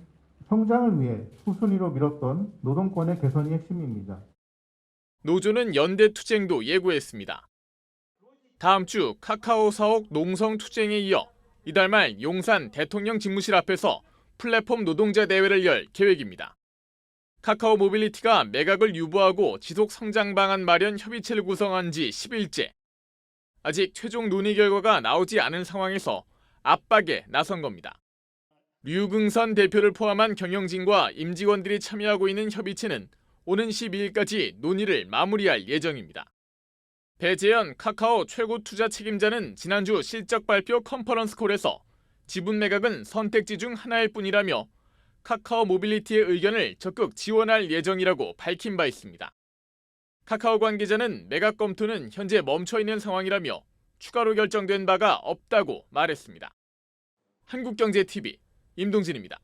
성장을 위해 후순위로 밀었던 노동권의 개선이 핵심입니다. 노조는 연대 투쟁도 예고했습니다. 다음 주 카카오 사옥 농성 투쟁에 이어 이달 말 용산 대통령 집무실 앞에서 플랫폼 노동자 대회를 열 계획입니다. 카카오 모빌리티가 매각을 유보하고 지속 성장 방안 마련 협의체를 구성한 지 10일째. 아직 최종 논의 결과가 나오지 않은 상황에서 압박에 나선 겁니다. 류긍선 대표를 포함한 경영진과 임직원들이 참여하고 있는 협의체는 오는 12일까지 논의를 마무리할 예정입니다. 배재현 카카오 최고 투자 책임자는 지난주 실적 발표 컨퍼런스 콜에서 지분 매각은 선택지 중 하나일 뿐이라며 카카오 모빌리티의 의견을 적극 지원할 예정이라고 밝힌 바 있습니다. 카카오 관계자는 매각 검토는 현재 멈춰 있는 상황이라며 추가로 결정된 바가 없다고 말했습니다. 한국경제TV 임동진입니다.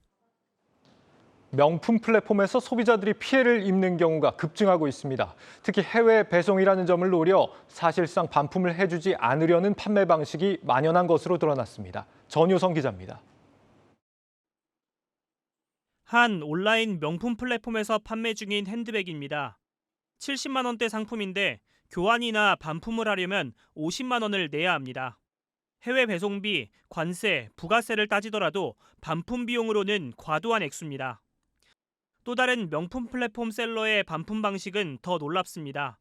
명품 플랫폼에서 소비자들이 피해를 입는 경우가 급증하고 있습니다. 특히 해외 배송이라는 점을 노려 사실상 반품을 해주지 않으려는 판매 방식이 만연한 것으로 드러났습니다. 전효성 기자입니다. 한 온라인 명품 플랫폼에서 판매 중인 핸드백입니다. 70만 원대 상품인데 교환이나 반품을 하려면 50만 원을 내야 합니다. 해외 배송비, 관세, 부가세를 따지더라도 반품 비용으로는 과도한 액수입니다. 또 다른 명품 플랫폼 셀러의 반품 방식은 더 놀랍습니다.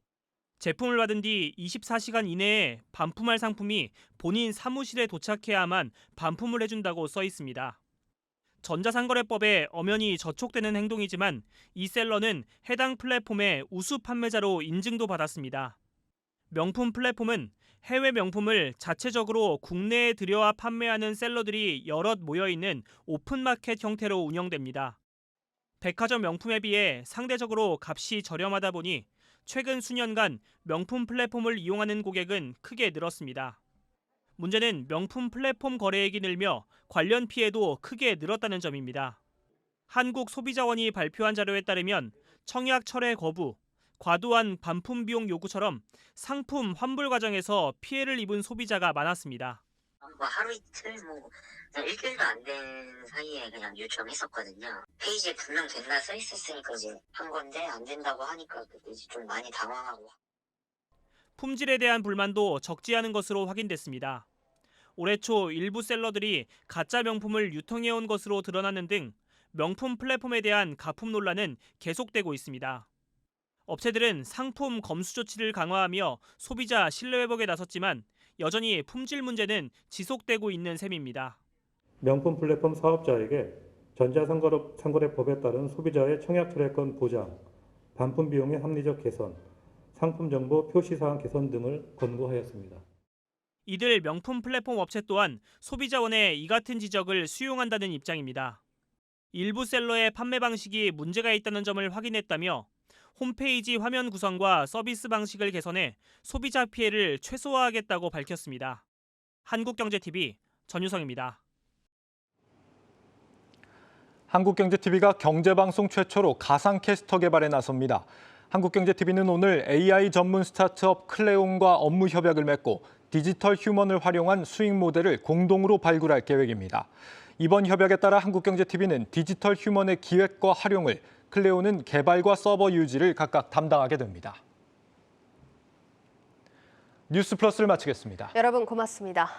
제품을 받은 뒤 24시간 이내에 반품할 상품이 본인 사무실에 도착해야만 반품을 해준다고 써 있습니다. 전자상거래법에 엄연히 저촉되는 행동이지만 이 셀러는 해당 플랫폼의 우수 판매자로 인증도 받았습니다. 명품 플랫폼은 해외 명품을 자체적으로 국내에 들여와 판매하는 셀러들이 여럿 모여있는 오픈마켓 형태로 운영됩니다. 백화점 명품에 비해 상대적으로 값이 저렴하다 보니 최근 수년간 명품 플랫폼을 이용하는 고객은 크게 늘었습니다. 문제는 명품 플랫폼 거래액이 늘며 관련 피해도 크게 늘었다는 점입니다. 한국소비자원이 발표한 자료에 따르면 청약 철회 거부, 과도한 반품 비용 요구처럼 상품 환불 과정에서 피해를 입은 소비자가 많았습니다. 하루 이틀 일주일도 안 된 사이에 그냥 요청했었거든요. 페이지에 분명 된다 써 있었으니까 이제 한 건데 안 된다고 하니까 이제 좀 많이 당황하고. 품질에 대한 불만도 적지 않은 것으로 확인됐습니다. 올해 초 일부 셀러들이 가짜 명품을 유통해온 것으로 드러나는 등 명품 플랫폼에 대한 가품 논란은 계속되고 있습니다. 업체들은 상품 검수 조치를 강화하며 소비자 신뢰 회복에 나섰지만 여전히 품질 문제는 지속되고 있는 셈입니다. 명품 플랫폼 사업자에게 전자상거래법에 따른 소비자의 청약 철회권 보장, 반품 비용의 합리적 개선, 상품 정보 표시사항 개선 등을 권고하였습니다. 이들 명품 플랫폼 업체 또한 소비자원의 이 같은 지적을 수용한다는 입장입니다. 일부 셀러의 판매 방식이 문제가 있다는 점을 확인했다며 홈페이지 화면 구성과 서비스 방식을 개선해 소비자 피해를 최소화하겠다고 밝혔습니다. 한국경제TV 전유성입니다. 한국경제TV가 경제방송 최초로 가상캐스터 개발에 나섭니다. 한국경제TV는 오늘 AI 전문 스타트업 클레온과 업무 협약을 맺고 디지털 휴먼을 활용한 수익 모델을 공동으로 발굴할 계획입니다. 이번 협약에 따라 한국경제TV는 디지털 휴먼의 기획과 활용을, 클레온은 개발과 서버 유지를 각각 담당하게 됩니다. 뉴스 플러스를 마치겠습니다. 여러분 고맙습니다.